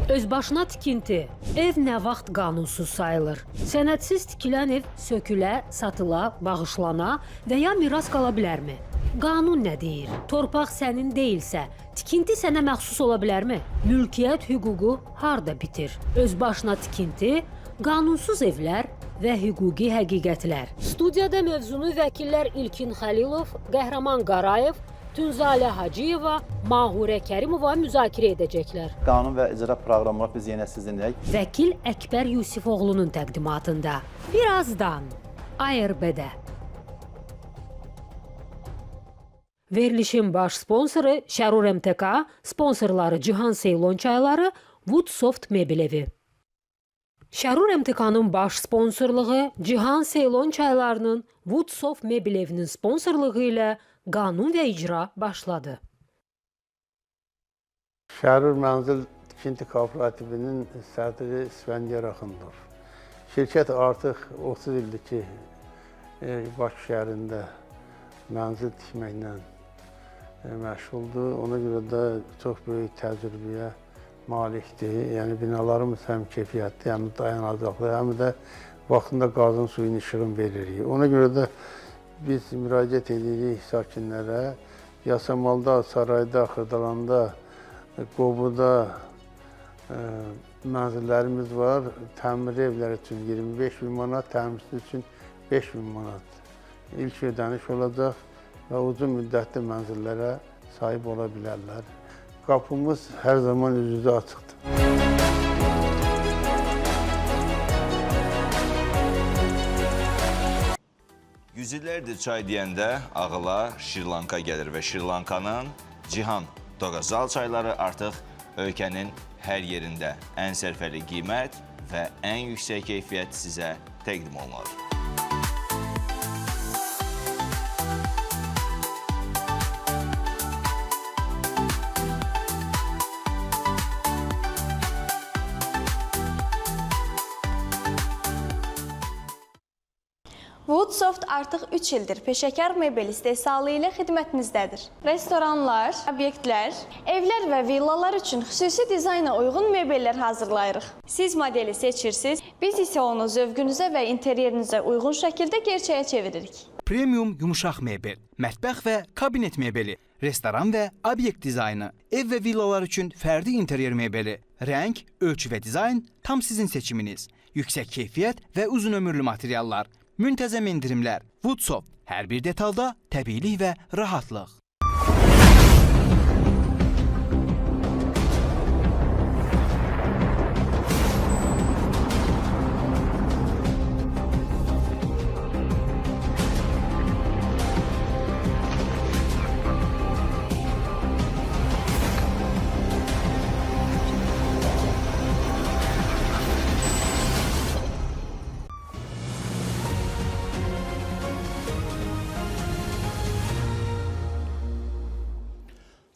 Özbaşına tikinti. Ev nə vaxt qanunsuz sayılır? Sənədsiz tikilən ev sökülə, satıla, bağışlana və ya miras qala bilərmi? Qanun nə deyir? Torpaq sənin deyilsə, tikinti sənə məxsus ola bilərmi? Mülkiyyət hüququ harda bitir? Özbaşına tikinti, qanunsuz evlər və hüquqi həqiqətlər. Studiyada mövzunu vəkillər İlkin Xəlilov, Qəhrəman Qarayev, Tünzalə Hacıyeva, Mahurə Kərimova müzakirə edəcəklər. Qanun və icra proqramı biz yenə sizinləyik. Vəkil Əkbər Yusifoğlu'nun təqdimatında. Birazdan ARB-də. Verilişin baş sponsoru Şərur MTK, sponsorları Cihan Seylon çayları, Woodsoft mebel evi. Şərur MTK-nın baş sponsorluğu Cihan Seylon çaylarının Woodsoft mebel evinin sponsorluğu ilə qanun və icra başladı. Şərur Mənzil Tikinti Kooperativinin sədri İsfəndiyar Axundov. Şirkət artıq 30 ildir ki, Bakı şəhərində mənzil tikməklə məşğuldur. Ona görə də çox böyük təcrübəyə malikdir. Yəni binalarımız həm keyfiyyətli, həm dayanacaqlı, həm də vaxtında qazın suyun işığını veririk. Ona görə də biz müraciət edirik sakinlərə. Yasamalda, Sarayda, Xırdalanda, Qobuda mənzillərimiz var. Təmir evlər üçün 25 bin manat, təmirsiz üçün 5 bin manat ilk ödəniş olacaq və uzun müddətli mənzillərə sahib ola bilərlər. Qapımız hər zaman üz-üzə açıqdır. Yüzillərdir çay deyəndə ağıla Şri-Lanka gəlir və Şri-Lankanın Cihan Doğazal çayları artıq ölkənin hər yerində ən sərfəli qiymət və ən yüksək keyfiyyət sizə təqdim olunur. Woodsoft artıq 3 ildir peşəkar mebel istehsalı ilə xidmətinizdədir. Restoranlar, obyektlər, evlər və villalar üçün xüsusi dizayna uyğun mebellər hazırlayırıq. Siz modeli seçirsiniz, biz isə onu zövqünüzə və interyerinizə uyğun şəkildə gerçəyə çeviririk. Premium yumuşaq mebel, mətbəx və kabinet mebeli, restoran və obyekt dizaynı, ev və villalar üçün fərdi interyer mebeli, rəng, ölçü və dizayn tam sizin seçiminiz, yüksək keyfiyyət və uzun ömürlü materiallar, müntəzəm endirimlər, Woodsoft, hər bir detalda təbiilik və rahatlıq.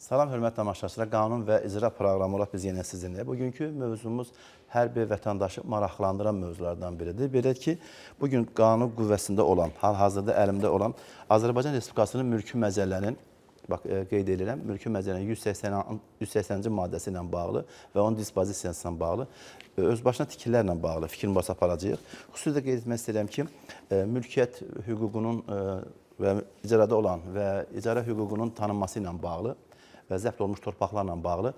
Salam, hörmətli tamaşaçılar. Qanun və icra proqramı olaraq biz yenə sizinlə. Bugünkü mövzumuz hər bir vətəndaşı maraqlandıran mövzulardan biridir. Belə ki, bugün qanun qüvvəsində olan, hal-hazırda əlimdə olan Azərbaycan Respublikasının mülki məcəllənin, qeyd edirəm, mülki məcəllənin 180-ci maddəsi ilə bağlı və onun dispozisiyası ilə bağlı, özbaşına tikililərlə bağlı fikir mübadiləsi aparacağıq. Xüsusilə qeyd etmək istəyirəm ki, mülkiyyət hüququnun və icarada olan və icara hüququnun tanınması ilə bağlı və zəbt olunmuş torpaqlarla bağlı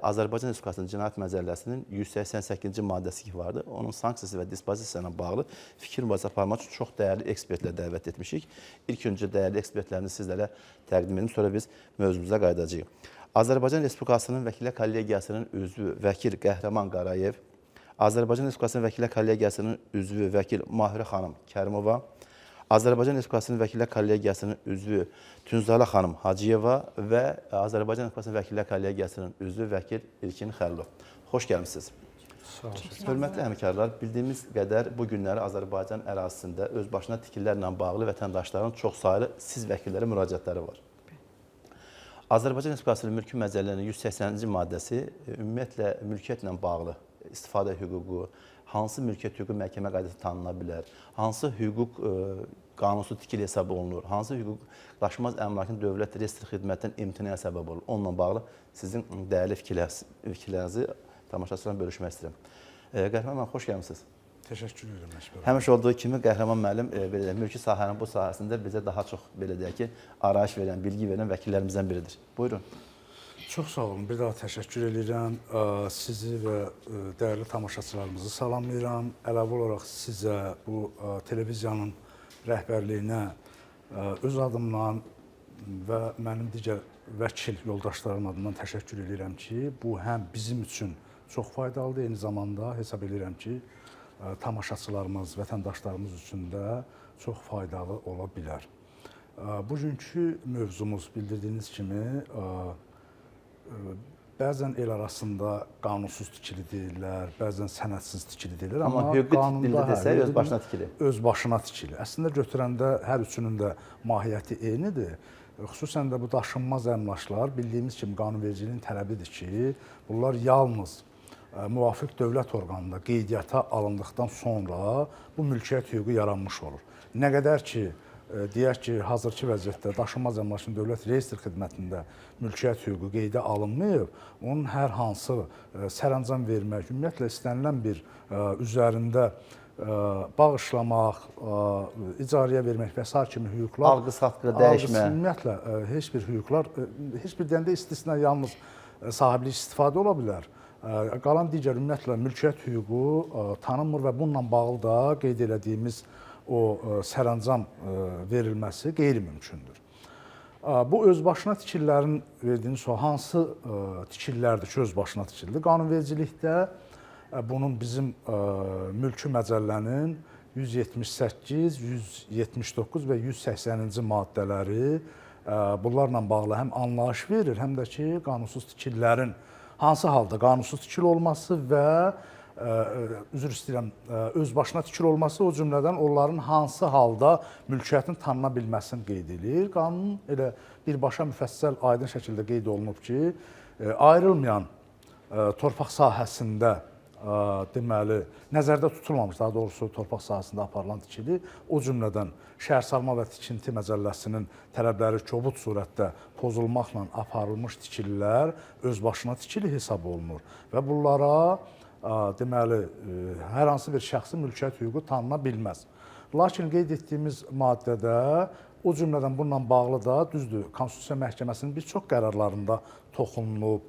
Azərbaycan Respublikasının Cinayət Məcəlləsinin 188-ci maddəsi vardır. Onun sanksiyası və dispozisiya ilə bağlı fikir mübadiləsi aparmaq üçün çox dəyərli ekspertlər dəvət etmişik. İlk öncə dəyərli ekspertlərini sizlərə təqdim edim, sonra biz mövzumuza qayıdacağıq. Azərbaycan Respublikasının Vəkillər Kollegiyasının üzvü vəkil Qəhrəman Qarayev, Azərbaycan Respublikasının Vəkillər Kollegiyasının üzvü vəkil Mahurə xanım Kərimova, Azərbaycan Respublikasının Vəkillər Kollegiyasının üzvü Tünzalə xanım Hacıyeva və Azərbaycan Respublikasının Vəkillər Kollegiyasının üzvü vəkil İlkin Xəlilov. Xoş gəlmişsiniz. Sağ olun. Hörmətli həmkarlar, bildiyimiz qədər bu günləri Azərbaycan ərazisində özbaşına tikililərlə bağlı vətəndaşların çoxsaylı siz vəkillərə müraciətləri var. Azərbaycan Respublikasının mülki məcəllənin 180-ci maddəsi ümumiyyətlə mülkiyyətlə bağlı istifadə hüququ, hansı mülkiyyət hüququ məhkəmə qaydası tanına bilər, hansı hüquq qanunsuz tikili hesab olunur, hansı hüquq daşınmaz əmlakın dövlət reyestr xidmətindən imtinaya səbəb olur. Onunla bağlı sizin dəyərli fikirlərinizi tamaşaçılarla bölüşmək istəyirəm. Qəhrəman müəllim, xoş gəlmisiniz. Təşəkkür edirəm Məşbər. Həmişə olduğu kimi Qəhrəman müəllim belə deyək, mülki sahənin bu sahəsində bizə daha çox belə deyək ki, arayış verən, bilgi verən vəkillərimizdən biridir. Buyurun. Çox sağ olun. Bir daha təşəkkür edirəm. Sizi və dəyərli tamaşaçılarımızı salamlayıram. Əlavə olaraq sizə bu televiziyanın rəhbərliyinə öz adımdan və mənim digər vəkil yoldaşlarım adından təşəkkür edirəm ki, bu həm bizim üçün çox faydalıdır, eyni zamanda hesab edirəm ki, tamaşaçılarımız, vətəndaşlarımız üçün də çox faydalı ola bilər. Bugünkü mövzumuz bildirdiyiniz kimi bəzən el arasında qanunsuz tikili deyirlər, bəzən sənədsiz tikili deyirlər, Amma hüquqi dildə desək öz başına tikili. Öz başına tikili. Əslində götürəndə hər üçünün də mahiyyəti eynidir. Xüsusən də bu daşınmaz əmlaklar bildiyimiz kimi qanunvericiliyin tələbidir ki, bunlar yalnız müvafiq dövlət orqanında qeydiyyata alındıqdan sonra bu mülkiyyət hüququ yaranmış olur. Nə qədər ki, deyək ki, hazırki vəziyyətdə daşınmaz əmlakın dövlət reyestr xidmətində mülkiyyət hüququ qeydə alınmayıb, onun hər hansı sərəncam vermək, ümumiyyətlə istənilən bir üzərində bağışlamaq, icarəyə vermək və s. kimi hüquqlar, Alqı-satqı, dəyişmə. Ümumiyyətlə, heç bir hüquqlar, heç bir dəndə istisna yalnız sahiblik istifadə ola bilər. Qalan digər ümumiyyətlə mülkiyyət hüququ tanınmır və bununla bağlı da qeyd elədiyimiz o sərəncam verilməsi qeyri-mümkündür. Bu özbaşına tikililərin verdiyiniz sual hansı tikililərdir ki, özbaşına tikilidir? Qanunvericilikdə bunun bizim mülki məcəllənin 178, 179 və 180-ci maddələri bunlarla bağlı həm anlayış verir, həm də ki, qanunsuz tikililərin hansı halda qanunsuz tikili olması və üzr istəyirəm, özbaşına tikili olması, o cümlədən onların hansı halda mülkiyyətin tanına bilməsini qeyd edir. Qanun elə birbaşa müfəssəl, aydın şəkildə qeyd olunub ki, ayrılmayan torpaq sahəsində deməli, nəzərdə tutulmamış, daha doğrusu torpaq sahəsində aparılan tikili, o cümlədən şəhərsalma və tikinti məcəlləsinin tələbləri kobud surətdə pozulmaqla aparılmış tikililər özbaşına tikili hesab olunur və bunlara deməli, hər hansı bir şəxsi mülkiyyət hüququ tanına bilməz. Lakin qeyd etdiyimiz maddədə o cümlədən bununla bağlı da düzdür, Konstitusiya Məhkəməsinin bir çox qərarlarında toxunulub,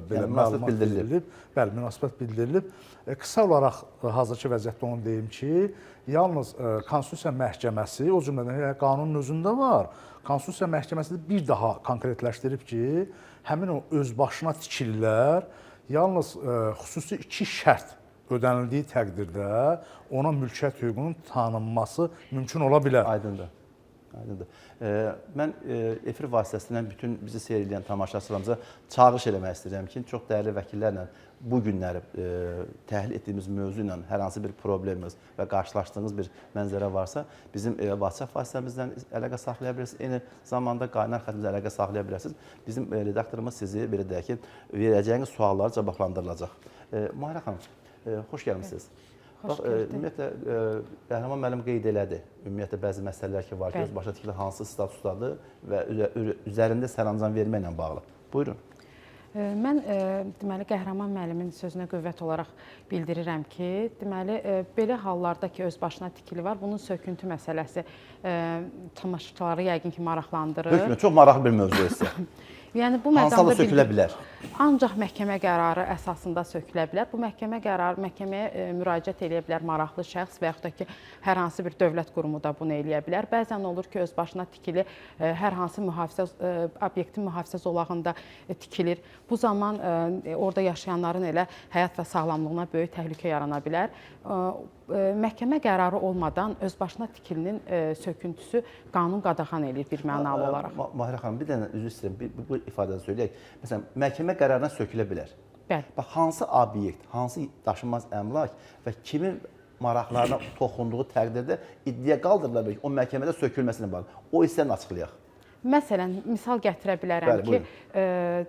belə məlumat bildirilib. Bəli, münasibət bildirilib. Qısa olaraq hazırki vəziyyətdə onu deyim ki, yalnız Konstitusiya Məhkəməsi, o cümlədən qanunun özündə var, Konstitusiya Məhkəməsi bir daha konkretləşdirib ki, həmin o özbaşına tikililər yalnız xüsusi 2 şərt ödənildiyi təqdirdə ona mülkiyyət hüququnun tanınması mümkün ola bilər. Aydındır. Aydındır. Mən efir vasitəsilə bütün bizi seyr edən tamaşaçılarımıza çağırış eləmək istəyirəm ki, çox dəyərli vəkillərlə bu günləri təhlil etdiyimiz mövzu ilə hər hansı bir problemimiz və qarşılaşdığınız bir mənzərə varsa, bizim WhatsApp vasitəmizdən əlaqə saxlaya bilirsiniz. Eyni zamanda qaynar xəttimizlə əlaqə saxlaya bilirsiniz. Bizim redaktorumuz sizi belə deyək ki, verəcəyiniz suallar cavablandırılacaq. Mahirə xanım, xoş gəlmisiniz. Bax, ümumiyyətlə, Qəhrəman müəllim qeyd elədi. Ümumiyyətlə, bəzi məsələlər ki, var ki, özbaşına tikili hansı statusdadır və üzərində sərəncam verməklə bağlı. Buyurun. Mən deməli Qəhrəman müəllimin sözünə qüvvət olaraq bildirirəm ki, deməli belə hallarda ki, özbaşına tikili var, bunun söküntü məsələsi tamaşaçıları yəqin ki, maraqlandırır. Hökmən, çox maraqlı bir mövzu isə. Yəni bu hansı halda sökülə bilər? Ancaq məhkəmə qərarı əsasında sökülə bilər. Bu məhkəmə qərarı məhkəməyə müraciət edə bilər maraqlı şəxs və yaxud da ki, hər hansı bir dövlət qurumu da bunu eləyə bilər. Bəzən olur ki, özbaşına tikili hər hansı obyektin mühafizə zolağında tikilir. Bu zaman orada yaşayanların elə həyat və sağlamlığına böyük təhlükə yarana bilər. Məhkəmə qərarı olmadan özbaşına tikilinin söküntüsü qanun qadağan eləyir bir mənalı olaraq. Mahirə xanım, bir dənə üzr istəyirəm, bu ifadəni söyləyək. Məsələn, məhkəmə qərarına sökülə bilər. Bəli. Bax, hansı obyekt, hansı daşınmaz əmlak və kimin maraqlarına toxunduğu təqdirdə iddia qaldırıla bilər ki, o məhkəmədə sökülməsinə bağlı. O hissəni açıqlayaq. Məsələn, misal gətirə bilərəm ki,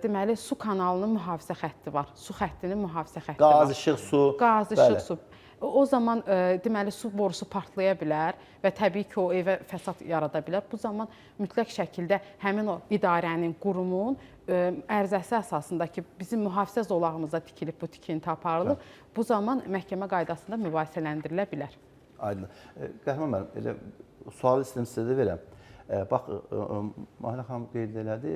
deməli, su kanalının mühafizə xətti var. Su xəttinin mühafizə xətti var. Qaz, işıq, su. Qaz, işıq, su. o zaman deməli su borusu partlaya bilər və təbii ki, o evə fəsad yarada bilər. Bu zaman mütləq şəkildə həmin o idarənin, qurumun ərizəsi əsasında ki, bizim mühafizə zolağımızda tikilib bu tikinti aparılıb, bu zaman məhkəmə qaydasında mübahisələndirilə bilər. Aydın. Qəhrəman müəllim, elə sual istəyirəm sizə də verəm. Bax, Mahilə xanım qeyd elədi,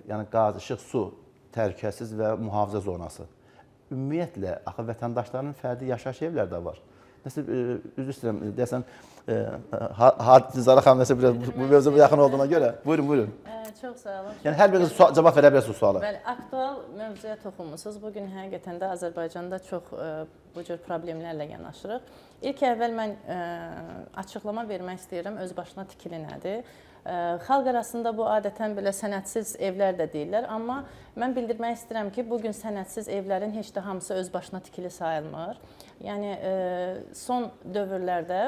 yəni qaz, işıq, su təhlükəsiz və mühafizə zonası. Ümumiyyətlə, axı vətəndaşların fərdi yaşayış evləri də var. Nəsə, üzr istəyirəm, deyəsən, Zara xanım nəsə biraz bu mövzuya yaxın olduğuna görə. Buyurun, buyurun. Çox sağ olun. Yəni, hər biriniz cavab verə bilərsiniz suala. Bəli, aktual mövzuya toxunmusunuz. Bugün həqiqətən də Azərbaycanda çox bu cür problemlərlə yanaşırıq. İlk əvvəl mən açıqlama vermək istəyirəm, öz başına tikili nədir? Xalq arasında bu adətən belə sənədsiz evlər də deyirlər, amma mən bildirmək istəyirəm ki, bugün sənədsiz evlərin heç də hamısı öz başına tikili sayılmır. Yəni, son dövrlərdə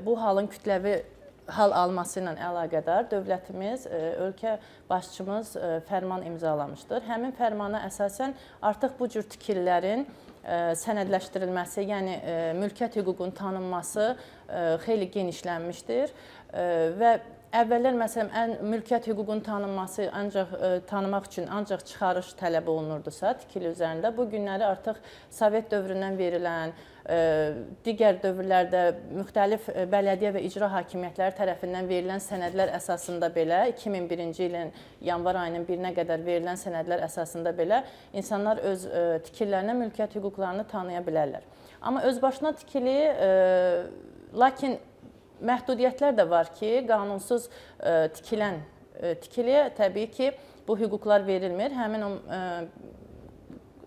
bu halın kütləvi hal alması ilə əlaqədar dövlətimiz, ölkə başçımız fərman imzalamışdır. Həmin fərmana əsasən artıq bu cür tikililərin sənədləşdirilməsi, yəni mülkiyyət hüququnun tanınması xeyli genişlənmişdir və əvvəllər məsələn mülkiyyət hüququnun tanınması tanımaq üçün ancaq çıxarış tələb olunurdusa tikili üzərində, bu günləri artıq Sovet dövründən verilən, digər dövrlərdə müxtəlif bələdiyyə və icra hakimiyyətləri tərəfindən verilən sənədlər əsasında belə 2001-ci ilin yanvar ayının 1-nə qədər verilən sənədlər əsasında belə insanlar öz tikililərinə mülkiyyət hüquqlarını tanıya bilərlər. Amma özbaşına tikili, lakin məhdudiyyətlər də var ki, qanunsuz tikilən tikiliyə təbii ki, bu hüquqlar verilmir. Həmin o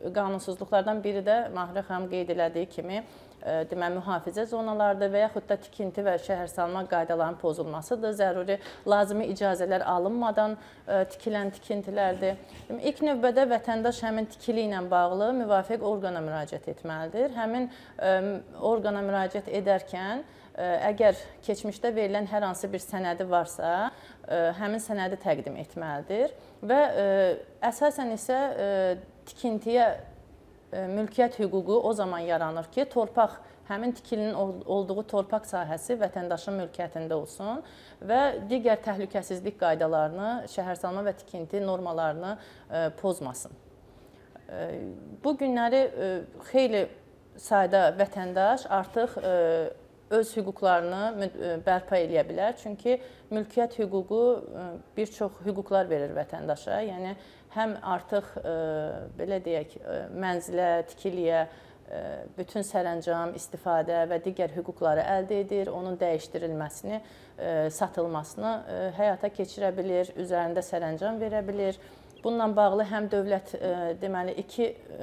qanunsuzluqlardan biri də Mahilə xanım qeyd elədiyi kimi deməli mühafizə zonalarıdır və yaxud da tikinti və şəhərsalma qaydalarının pozulmasıdır. Zəruri lazımi icazələr alınmadan tikilən tikintilərdir. İlk növbədə vətəndaş həmin tikili ilə bağlı müvafiq orqana müraciət etməlidir. Həmin orqana müraciət edərkən əgər keçmişdə verilən hər hansı bir sənədi varsa, həmin sənədi təqdim etməlidir və əsasən isə tikintiyə mülkiyyət hüququ o zaman yaranır ki, torpaq, həmin tikilinin olduğu torpaq sahəsi vətəndaşın mülkiyyətində olsun və digər təhlükəsizlik qaydalarını, şəhərsalma və tikinti normalarını pozmasın. Bu günləri xeyli sayda vətəndaş artıq öz hüquqlarını bərpa eləyə bilər. Çünki mülkiyyət hüququ bir çox hüquqlar verir vətəndaşa. Yəni, həm artıq, belə deyək, mənzilə, tikiliyə, bütün sərəncam, istifadə və digər hüquqları əldə edir, onun dəyişdirilməsini, satılmasını həyata keçirə bilir, üzərində sərəncam verə bilir. Bununla bağlı həm dövlət deməli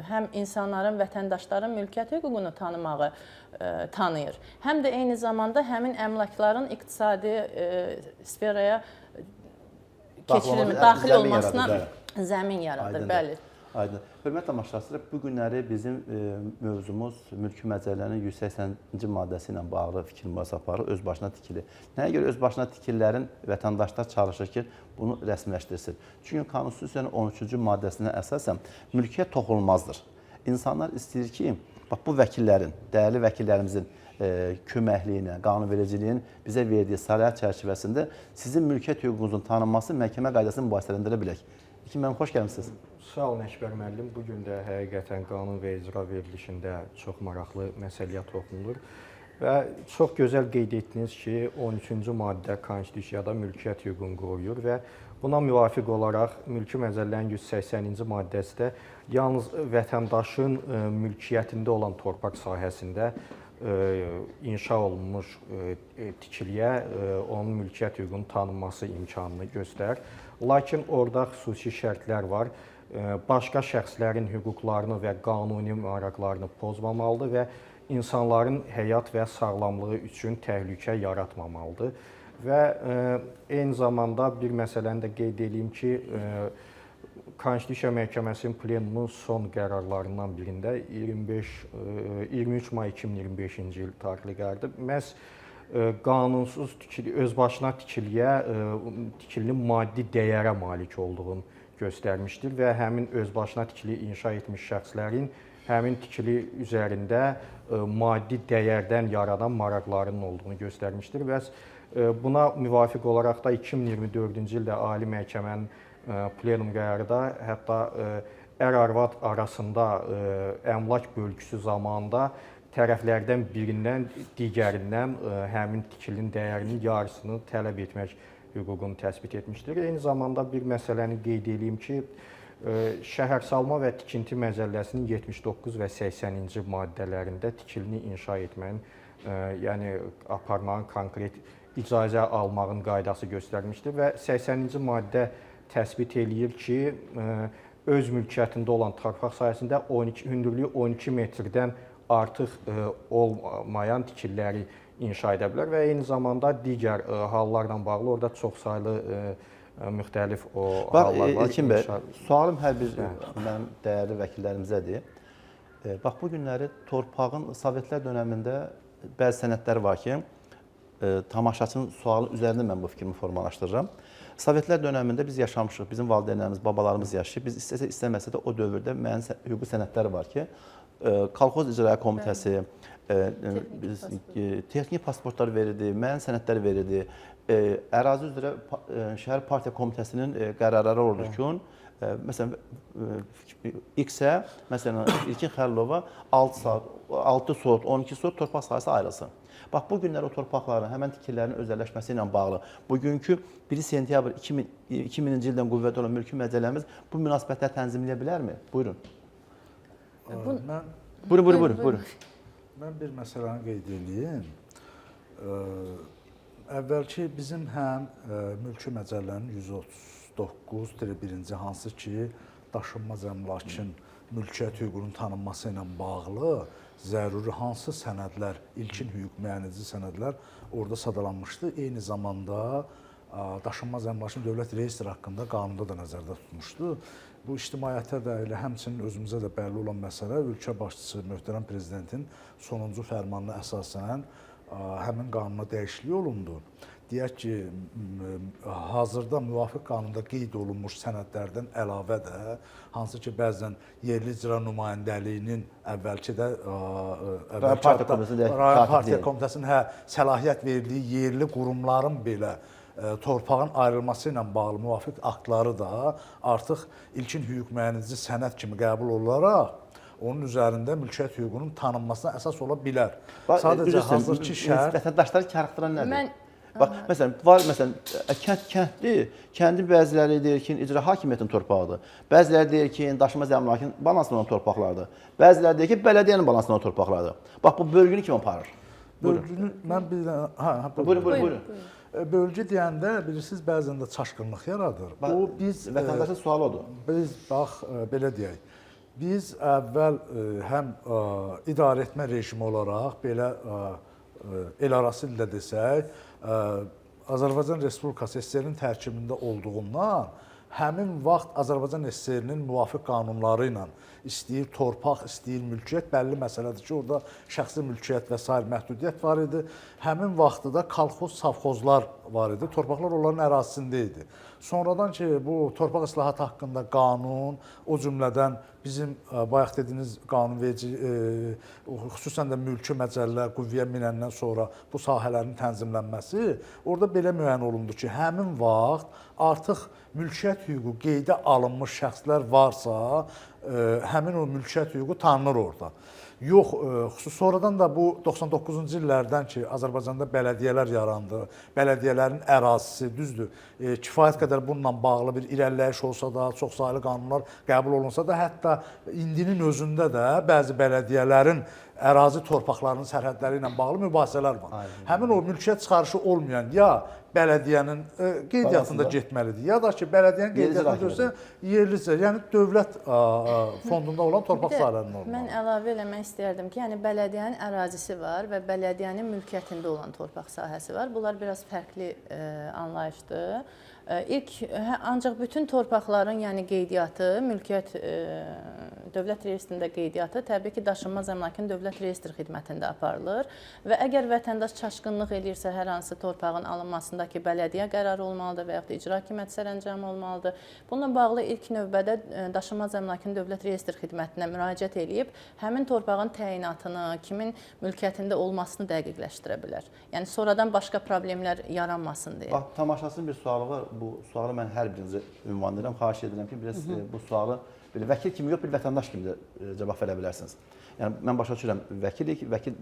həm insanların, vətəndaşların mülkiyyət hüququnu tanımağı tanıyır. Həm də eyni zamanda həmin əmlakların iqtisadi sferaya daxil olmasına zəmin yaradır. Bəli. Aydın. Hörmətli tamaşaçılar, bu günləri bizim mövzumuz mülki məcəllərin 180-ci maddəsi ilə bağlı fikir mübadiləsi aparır, öz başına tikili. Nəyə görə öz başına tikililərin vətəndaşlar çalışır ki, bunu rəsmiləşdirsin? Çünki Konstitusiyanın 13-cü maddəsinə əsasən mülkiyyət toxunulmazdır. İnsanlar istəyir ki, bax bu vəkillərin, dəyərli vəkillərimizin köməkliyinə, qanunvericiliyin bizə verdiyi səlahiyyət çərçivəsində sizin mülkiyyət hüququnuzun tanınması məhkəmə qaydasını mübahisələndirə bilək. İlkin müəllim, xoş gəlmisiniz. Sağ olun Əkbər müəllim. Bugün də həqiqətən qanun və icra verilişində çox maraqlı məsələyə toxunulur. Və çox gözəl qeyd etdiniz ki, 13-cü maddə Konstitusiyada mülkiyyət hüququnu qoruyur və buna müvafiq olaraq mülki məcəllənin 180-ci maddəsi də yalnız vətəndaşın mülkiyyətində olan torpaq sahəsində inşa olunmuş tikiliyə onun mülkiyyət hüququnun tanınması imkanını göstərir. Lakin orada xüsusi şərtlər var. Başqa şəxslərin hüquqlarını və qanuni maraqlarını pozmamalıdır və insanların həyat və sağlamlığı üçün təhlükə yaratmamalıdır. Və eyni zamanda bir məsələni də qeyd edeyim ki, Konstitusiya Məhkəməsinin plenumunun son qərarlarından birində 23 may 2025-ci il tarixli qərardır. Məhz qanunsuz tikili, özbaşına tikiliyə, tikilinin maddi dəyərə malik olduğunu göstərmişdir və həmin özbaşına tikili inşa etmiş şəxslərin həmin tikili üzərində maddi dəyərdən yaradan maraqlarının olduğunu göstərmişdir. Və buna müvafiq olaraq da 2024-cü ildə Ali Məhkəmənin plenum qərarı da hətta ər-arvad arasında əmlak bölgüsü zamanında tərəflərdən birindən digərindən həmin tikilinin dəyərinin yarısını tələb etmək hüququnu təsbit etmişdir. Eyni zamanda bir məsələni qeyd edeyim ki, şəhərsalma və tikinti məcəlləsinin 79 və 80-ci maddələrində tikilini inşa etməyin, yəni aparmağın konkret icazə almağın qaydası göstərmişdir və 80-ci maddə təsbit eləyir ki, öz mülkiyyətində olan torpaq sahəsində hündürlüyü 12 metrdən artıq olmayan tikililəri inşa edə bilər və eyni zamanda digər hallarla bağlı orada çoxsaylı müxtəlif hallar var. İlkin bəy, sualım hər bir mənim dəyərli vəkillərimizədir. Bax, bu günləri torpağın Sovetlər dönəmində bəzi sənədlər var ki, tamaşaçının sualı üzərində mən bu fikrimi formalaşdırıram. Sovetlər dönəmində biz yaşamışıq, bizim valideynlərimiz, babalarımız yaşayıb. Biz istəsə-istəməsə də o dövrdə müəyyən hüquqi sənədlər var ki, Kolxoz İcra Komitəsi texniki pasportlar verirdi, müəyyən sənədlər verirdi. Ərazi üzrə Şəhər Partiya Komitəsinin qərarları oldu ki, məsələn, X-ə, məsələn, İlkin Xəlilova 6 sot, 12 sot torpaq sahəsi ayrılsın. Bax, bu günlər o torpaqların, həmən tikililərin özəlləşməsi ilə bağlı bugünkü 1 sentyabr 2000-ci ildən qüvvədə olan mülki məcəlləmiz bu münasibətləri tənzimləyə bilərmi? Buyurun. Buyurun. Mən bir məsələni qeyd edeyim. Əvvəlki bizim həm mülki məcəllənin 139-1-ci hansı ki, daşınmaz əmlakın mülkiyyət hüququnun tanınması ilə bağlı zəruri hansı sənədlər, ilkin hüquq müəyyənedici sənədlər orada sadalanmışdı. Eyni zamanda daşınmaz əmlakın dövlət reyestri haqqında qanunda da nəzərdə tutmuşdu. Bu ictimaiyyətə də elə həmçinin özümüzə də bəlli olan məsələ ölkə başçısı möhtərəm prezidentin sonuncu fərmanına əsasən həmin qanuna dəyişiklik olundu. Deyək ki, hazırda müvafiq qanunda qeyd olunmuş sənədlərdən əlavə də, hansı ki, bəzən yerli icra nümayəndəliyinin əvvəlki də Rayon Partiya Komitəsinin səlahiyyət verildiyi yerli qurumların belə torpağın ayrılması ilə bağlı müvafiq aktları da artıq ilkin hüquq müəyyənedici sənəd kimi qəbul olaraq onun üzərində mülkiyyət hüququnun tanınmasına əsas ola bilər. Sadəcə hazırki şəhər vətəndaşları karıxdıran nədir? Bax, məsələn, kəndin bəziləri deyir ki, icra hakimiyyətin torpağıdır. Bəziləri deyir ki, daşınmaz əmlakın balansında olan torpaqlardır. Bəziləri deyir ki, bələdiyyənin balansında olan torpaqlardır. Bax, bu bölgünü kim aparır? Bölgünü, mən bir dənə... Buyurun. Bölgü deyəndə, bilirsiniz, bəzən də çaşqınlıq yaradır. Vətəndaşın sualı odur. Biz, bax, belə deyək, biz əvvəl həm idarəetmə rejimi olaraq, belə el arası ilə desək, Azərbaycan Respublikası SSR-nin tərkibində olduğundan həmin vaxt Azərbaycan SSR-nin müvafiq qanunları ilə istəyir torpaq, istəyir mülkiyyət, bəlli məsələdir ki, orada şəxsi mülkiyyət və s. məhdudiyyət var idi. Həmin vaxtda kolxoz, savxozlar var idi, torpaqlar onların ərazisində idi. Sonradan ki, bu torpaq islahatı haqqında qanun, o cümlədən bizim bayaq dediyiniz qanunverici, xüsusən də mülki məcəllə qüvvəyə minəndən sonra bu sahələrin tənzimlənməsi, orada belə müəyyən olundu ki, həmin vaxt artıq mülkiyyət hüququ qeydə alınmış şəxslər varsa, həmin o mülkiyyət hüququ tanınır orada. Yox, xüsusi sonradan da bu 99-cu illərdən ki, Azərbaycanda bələdiyyələr yarandı, bələdiyyələrin ərazisi, düzdür, kifayət qədər bununla bağlı bir irəliləyiş olsa da, çoxsaylı qanunlar qəbul olunsa da, hətta indinin özündə də bəzi bələdiyyələrin ərazi torpaqlarının sərhədləri ilə bağlı mübahisələr var. Həmin o mülkiyyət çıxarışı olmayan ya bələdiyyənin qeydiyyatında getməlidir, ya da ki, bələdiyyənin qeydiyyatında görsə, yerlicə, yəni dövlət fondunda olan torpaq sahələrinin olmalı. Mən əlavə eləmək istəyərdim ki, yəni bələdiyyənin ərazisi var və bələdiyyənin mülkiyyətində olan torpaq sahəsi var. Bunlar biraz fərqli anlayışdır. Ancaq bütün torpaqların, yəni qeydiyyatı, mülkiyyət dövlət reyestrində qeydiyyatı təbii ki, daşınmaz əmlakın dövlət reyestr xidmətində aparılır və əgər vətəndaş çaşqınlıq eləyirsə, hər hansı torpağın alınmasındakı bələdiyyə qərarı olmalıdır və yaxud da icra hakimiyyəti sərəncamı olmalıdır. Bununla bağlı ilk növbədə daşınmaz əmlakın dövlət reyestr xidmətinə müraciət edib həmin torpağın təyinatını, kimin mülkiyyətində olmasını dəqiqləşdirə bilər. Yəni sonradan başqa problemlər yaranmasın deyə. Bax, tamaşasının bir sualı var. Bu sualı mən hər birinizə ünvanlayıram. Xahiş edirəm ki, biraz bu sualı bir vəkil kimi yox, bir vətəndaş kimi də cavab verə bilərsiniz. Yəni mən başa düşürəm, vəkil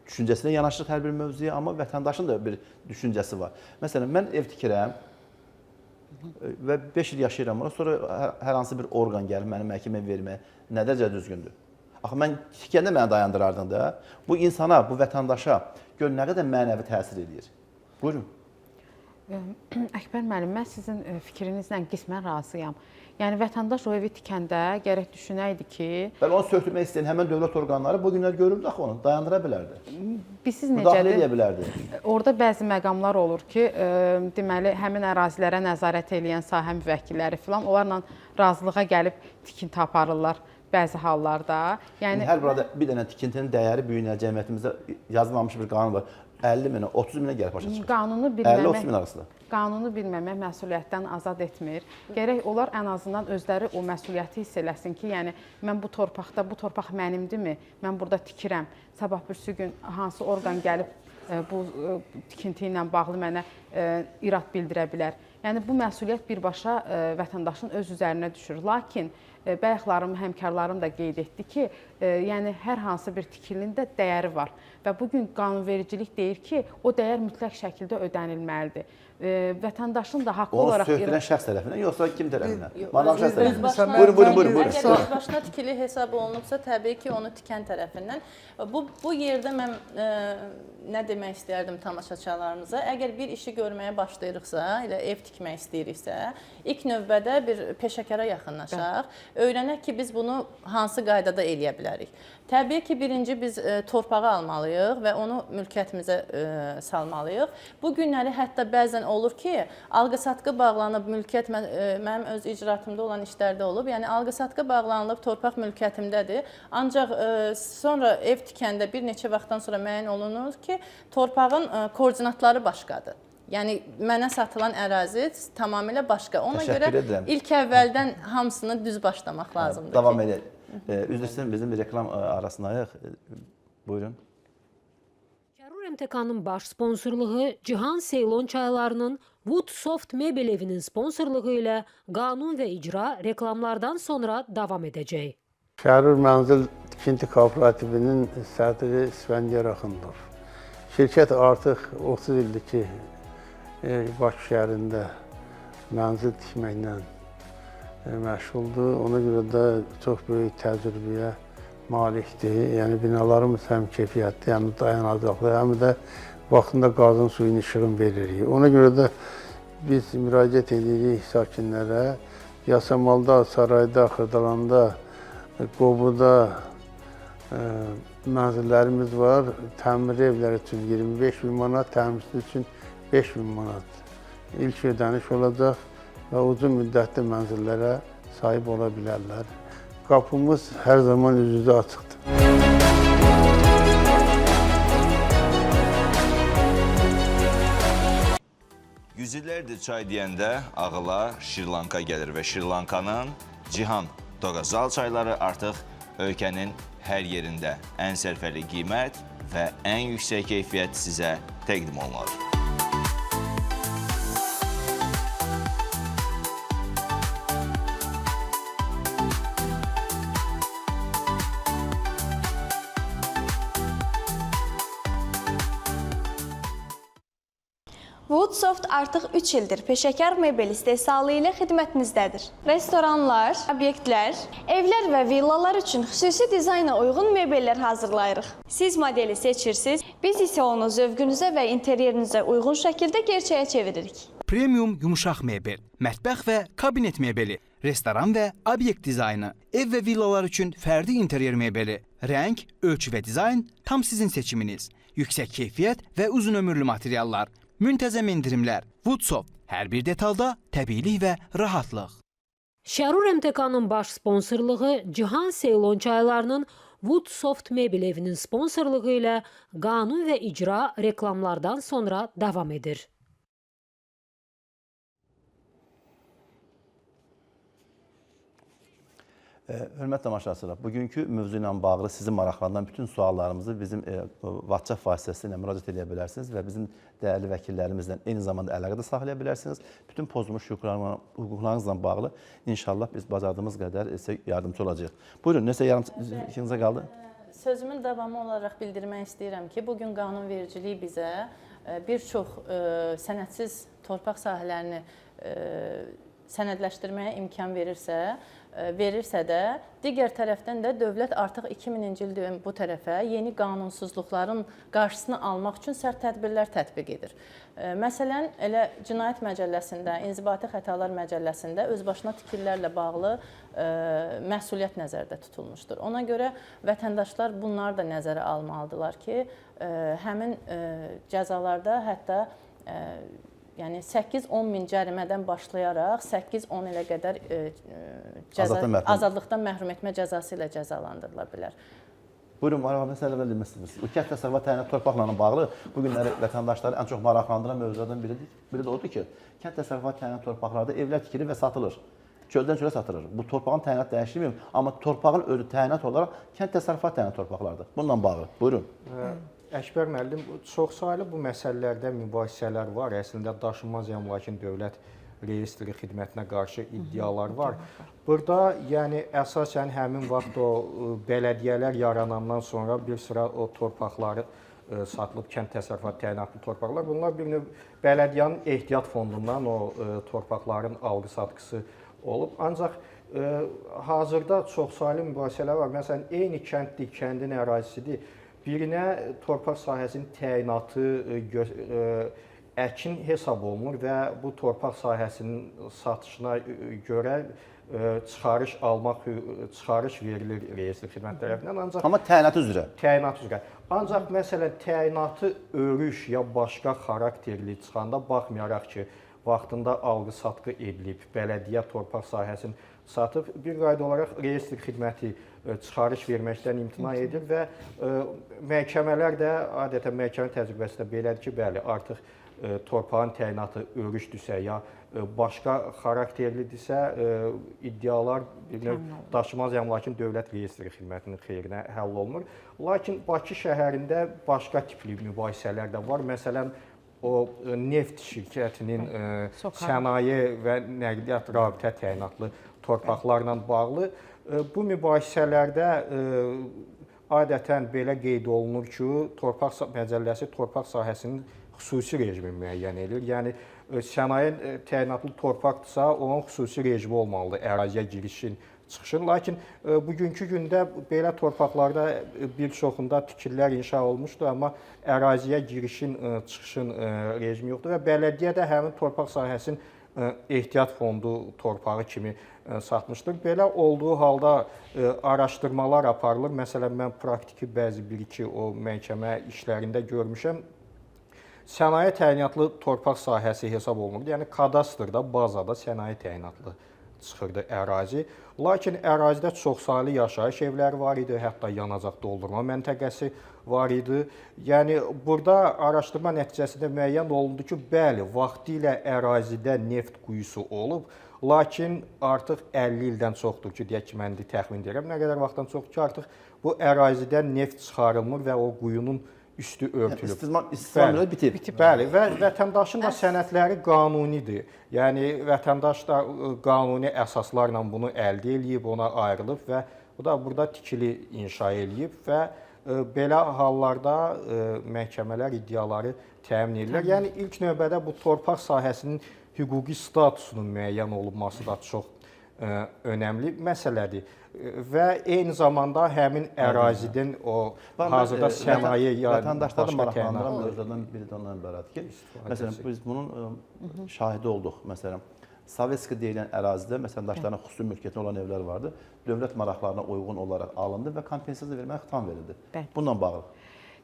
düşüncəsinə yanaşırıq hər bir mövzuya, amma vətəndaşın da bir düşüncəsi var. Məsələn, mən ev tikirəm və 5 il yaşayıram ona, sonra hər hansı bir orqan gəlib məni məhkəməyə verməyə nə dərəcə düzgündür? Axı mən tikəndə mənə dayandırardın da. Bu insana, bu vətəndaşa gör nə qədər mənəvi təsir edir. Buyurun. Əkbər müəllim, mən sizin fikrinizlə qismən razıyam. Yəni vətəndaş o evi tikəndə gərək düşünəydi ki, Bəli, onu söhbətmək istəyən həmin dövlət orqanları bu günlər görürdü axı onu, dayandıra bilərdi. Siz Müdaxilə necədir? edə bilərdi. Orada bəzi məqamlar olur ki, deməli həmin ərazilərə nəzarət edən sahə müvəkkilləri filan onlarla razılığa gəlib tikinti aparırlar bəzi hallarda. Yəni hər burada bir dənə tikintinin dəyəri büyüyünə cəmiyyətimizdə yazılmamış bir qanun var. 50 minə, 30 minə gəlib başa çıxır. Qanunu 50-30 min arasında. Qanunu bilməmək məsuliyyətdən azad etmir. Gərək onlar ən azından özləri o məsuliyyəti hiss eləsin ki, yəni mən bu torpaq mənimdirmi? Mən burada tikirəm. Sabah bir gün hansı orqan gəlib bu tikinti ilə bağlı mənə irad bildirə bilər. Yəni bu məsuliyyət birbaşa vətəndaşın öz üzərinə düşür. Lakin bayaqlarım, həmkarlarım da qeyd etdi ki, yəni hər hansı bir tikilinin də dəyəri var və bu gün qanunvericilik deyir ki, o dəyər mütləq şəkildə ödənilməlidir. Vətəndaşın da haqqlı Onu olaraq söhbət edən şəxs tərəfindən, yoxsa kim tərəfindən? Yox, Mənam şəxs tərəfindən. Buyurun. Buyurun. Əgər özbaşına tikili hesab olunubsa, təbii ki, onu tikən tərəfindən. Bu yerdə mən nə demək istəyərdim tamaşaçılarımıza? Əgər bir işi görməyə başlayırıqsa, elə ev tikmək istəyiriksə, ilk növbədə bir peşəkara yaxınlaşaq, öyrənək ki, biz bunu hansı qaydada eləyə bilərik. Təbii ki, birinci biz torpağı almalıyıq və onu mülkiyyətimizə salmalıyıq. Bu günləri hətta bəzən olur ki, alqı-satqı bağlanıb, mülkiyyət mənim öz icraatımda olan işlərdə olub. Yəni, alqı-satqı bağlanılıb, torpaq mülkiyyətimdədir. Ancaq sonra ev tikəndə bir neçə vaxtdan sonra müəyyən olunur ki, torpağın koordinatları başqadır. Yəni, mənə satılan ərazi tamamilə başqa. Ona görə ilk əvvəldən hamısını düz başlamaq lazımdır. Davam edək. Üzrəsin bizim bir reklam arasındayıq. Buyurun. Kərur MTK-nın baş sponsorluğu Cihan Seylon çaylarının Woodsoft mebel evinin sponsorluğu ilə qanun və icra reklamlardan sonra davam edəcək. Kərur Mənzil Tikinti Kooperativinin sədri Svendiyar Axundov. Şirkət artıq 30 ildir ki, Bakı şəhərində mənzil tikməklə məşğuldur. Ona görə də çox böyük təcrübəyə malikdir. Yəni binalarımız həm keyfiyyətli, həm dayanacaqlı, həm də vaxtında qazın suyun işığını veririk. Ona görə də biz müraciət edirik sakinlərə. Yasamalda, Sarayda, Xırdalanda, Qobuda mənzillərimiz var. Təmir evləri üçün 25 min manat, təmirçisi üçün 5 min manat ilk ödəniş olacaq və uzun müddətli mənzillərə sahib ola bilərlər. Qapımız hər zaman üz-üzə açıqdır. Yüzillərdir çay deyəndə ağıla Şirlanka gəlir və Şirlankanın Cihan Doqazal çayları artıq ölkənin hər yerində ən sərfəli qiymət və ən yüksək keyfiyyət sizə təqdim olunur. Woodsoft artıq 3 ildir peşəkar mebel istehsalı ilə xidmətinizdədir. Restoranlar, obyektlər, evlər və villalar üçün xüsusi dizayna uyğun mebellər hazırlayırıq. Siz modeli seçirsiniz, biz isə onu zövqünüzə və interyerinizə uyğun şəkildə gerçəyə çeviririk. Premium yumuşaq mebel, mətbəx və kabinet mebeli, restoran və obyekt dizaynı, ev və villalar üçün fərdi interyer mebeli, rəng, ölçü və dizayn tam sizin seçiminiz, yüksək keyfiyyət və uzun ömürlü materiallar, müntəzəm endirimlər, Woodsoft Hər bir detalda təbiilik və rahatlıq. Şərur MTK-nın baş sponsorluğu Cihan Seylon çaylarının Woodsoft mebel evinin sponsorluğu ilə qanun və icra reklamlardan sonra davam edir. Hörmətli tamaşaçılar, bugünkü mövzu ilə bağlı sizi maraqlandıran bütün suallarımızı bizim WhatsApp vasitəsilə müraciət edə bilərsiniz və bizim dəyərli vəkillərimizlə eyni zamanda əlaqədə saxlaya bilərsiniz. Bütün pozulmuş hüquqlarınızla bağlı inşallah biz bacardığımız qədər sizə yardımcı olacağıq. Buyurun, nəsə ikinizə qaldı? Sözümün davamı olaraq bildirmək istəyirəm ki, bugün qanunvericiliyi bizə bir çox sənədsiz torpaq sahələrini sənədləşdirməyə imkan verirsə də, digər tərəfdən də dövlət artıq 2000-ci ildə bu tərəfə yeni qanunsuzluqların qarşısını almaq üçün sərt tədbirlər tətbiq edir. Məsələn, elə Cinayət Məcəlləsində, İnzibati Xətalar Məcəlləsində özbaşına tikililərlə bağlı məsuliyyət nəzərdə tutulmuşdur. Ona görə vətəndaşlar bunları da nəzərə almalıdırlar ki, həmin cəzalarda hətta yəni 8-10 min cərimədən başlayaraq 8-10 ilə qədər azadlıqdan məhrum etmə cəzası ilə cəzalandırıla bilər. Buyurun, maraqlı məsələlər demişsiniz. Bu kənd təsərrüfat təyinat torpaqla bağlı bu günləri vətəndaşları ən çox maraqlandıran mövzulardan biri də odur ki, kənd təsərrüfat təyinat torpaqlarda evlər tikilir və satılır. Çöldən çölə satılır. Bu torpağın təyinat dəyişilmir, amma torpağın özü təyinat olaraq kənd təsərrüfat təyinat torpaqlardır. Bununla bağlı. Buyurun. Əkbər müəllim, çoxsaylı bu məsələlərdə mübahisələr var. Əslində daşınmaz əmlakın dövlət reyestri xidmətinə qarşı iddialar var. Burada yəni əsasən həmin vaxt o bələdiyyələr yaranandan sonra bir sıra o torpaqları satılıb kənd təsərrüfat təyinatlı torpaqlar. Bunlar bir növ bələdiyyənin ehtiyat fondundan o torpaqların alqı-satqısı olub. Ancaq hazırda çoxsaylı mübahisələr var. Məsələn, eyni kənddir, kəndin ərazisidir. Birinə torpaq sahəsinin təyinatı əkin hesab olunur və bu torpaq sahəsinin satışına görə çıxarış verilir reyestr xidmət tərəfindən. Amma təyinatı üzrə. Təyinat üzrə. Ancaq məsələn təyinatı örüş ya başqa xarakterli çıxanda baxmayaraq ki, vaxtında alqı-satqı edilib, bələdiyyə torpaq sahəsini satıb, bir qayda olaraq reyestr xidməti çıxarış verməkdən imtina edir və məhkəmələr də adətən məhkəmə təcrübəsində belədir ki, bəli, artıq torpağın təyinatı örüşdürsə ya başqa xarakterlidirsə, iddialar daşınmaz əmlakın dövlət reyestri xidmətinin xeyrinə həll olunur. Lakin Bakı şəhərində başqa tipli mübahisələr də var. Məsələn, o neft şirkətinin sənaye və nəqliyyat rabitə təyinatlı torpaqlarla bağlı bu mübahisələrdə adətən belə qeyd olunur ki, Torpaq Məcəlləsi torpaq sahəsinin xüsusi rejimi müəyyən edir. Yəni sənaye təyinatlı torpaqdırsa, onun xüsusi rejimi olmalıdır əraziyə girişin, çıxışın. Lakin bugünkü gündə belə torpaqlarda bir çoxunda tikililər inşa olmuşdur, amma əraziyə girişin, çıxışın rejimi yoxdur və bələdiyyə də həmin torpaq sahəsinin ehtiyat fondu torpağı kimi satmışdır. Belə olduğu halda araşdırmalar aparılır. Məsələn, mən praktiki bəzi bir-iki o məhkəmə işlərində görmüşəm. Sənaye təyinatlı torpaq sahəsi hesab olunurdu. Yəni kadastrda, bazada sənaye təyinatlı çıxırdı ərazi. Lakin ərazidə çoxsaylı yaşayış evləri var idi, hətta yanacaq doldurma məntəqəsi var idi. Yəni burada araşdırma nəticəsində müəyyən olundu ki, bəli, vaxtilə ərazidə neft quyusu olub, lakin artıq 50 ildən çoxdur ki, deyək ki, mən təxmin edirəm, nə qədər vaxtdan çoxdur ki, artıq bu ərazidən neft çıxarılmır və o quyunun üstü örtülüb. İstismar bitib. Bəli, və vətəndaşın da sənədləri qanunidir. Yəni vətəndaş da qanuni əsaslarla bunu əldə eləyib, ona ayrılıb və o da burada tikili inşa eləyib və belə hallarda məhkəmələr iddiaları təmin edirlər. Yəni ilk növbədə bu torpaq sahəsinin hüquqi statusunun müəyyən olunması da çox önəmli məsələdir. Və eyni zamanda həmin ərazidən o hazırda sənaye ya vətəndaşları maraqlandıran mövzulardan biri də ondan ibarətdir ki, məsələn biz bunun şahidi olduq. Məsələn, Sovetski deyilən ərazidə məsəldaşların xüsusi mülkiyyətinə olan evlər vardı. Dövlət maraqlarına uyğun olaraq alındı və kompensasiya verməyə xitam verildi. Bununla bağlı.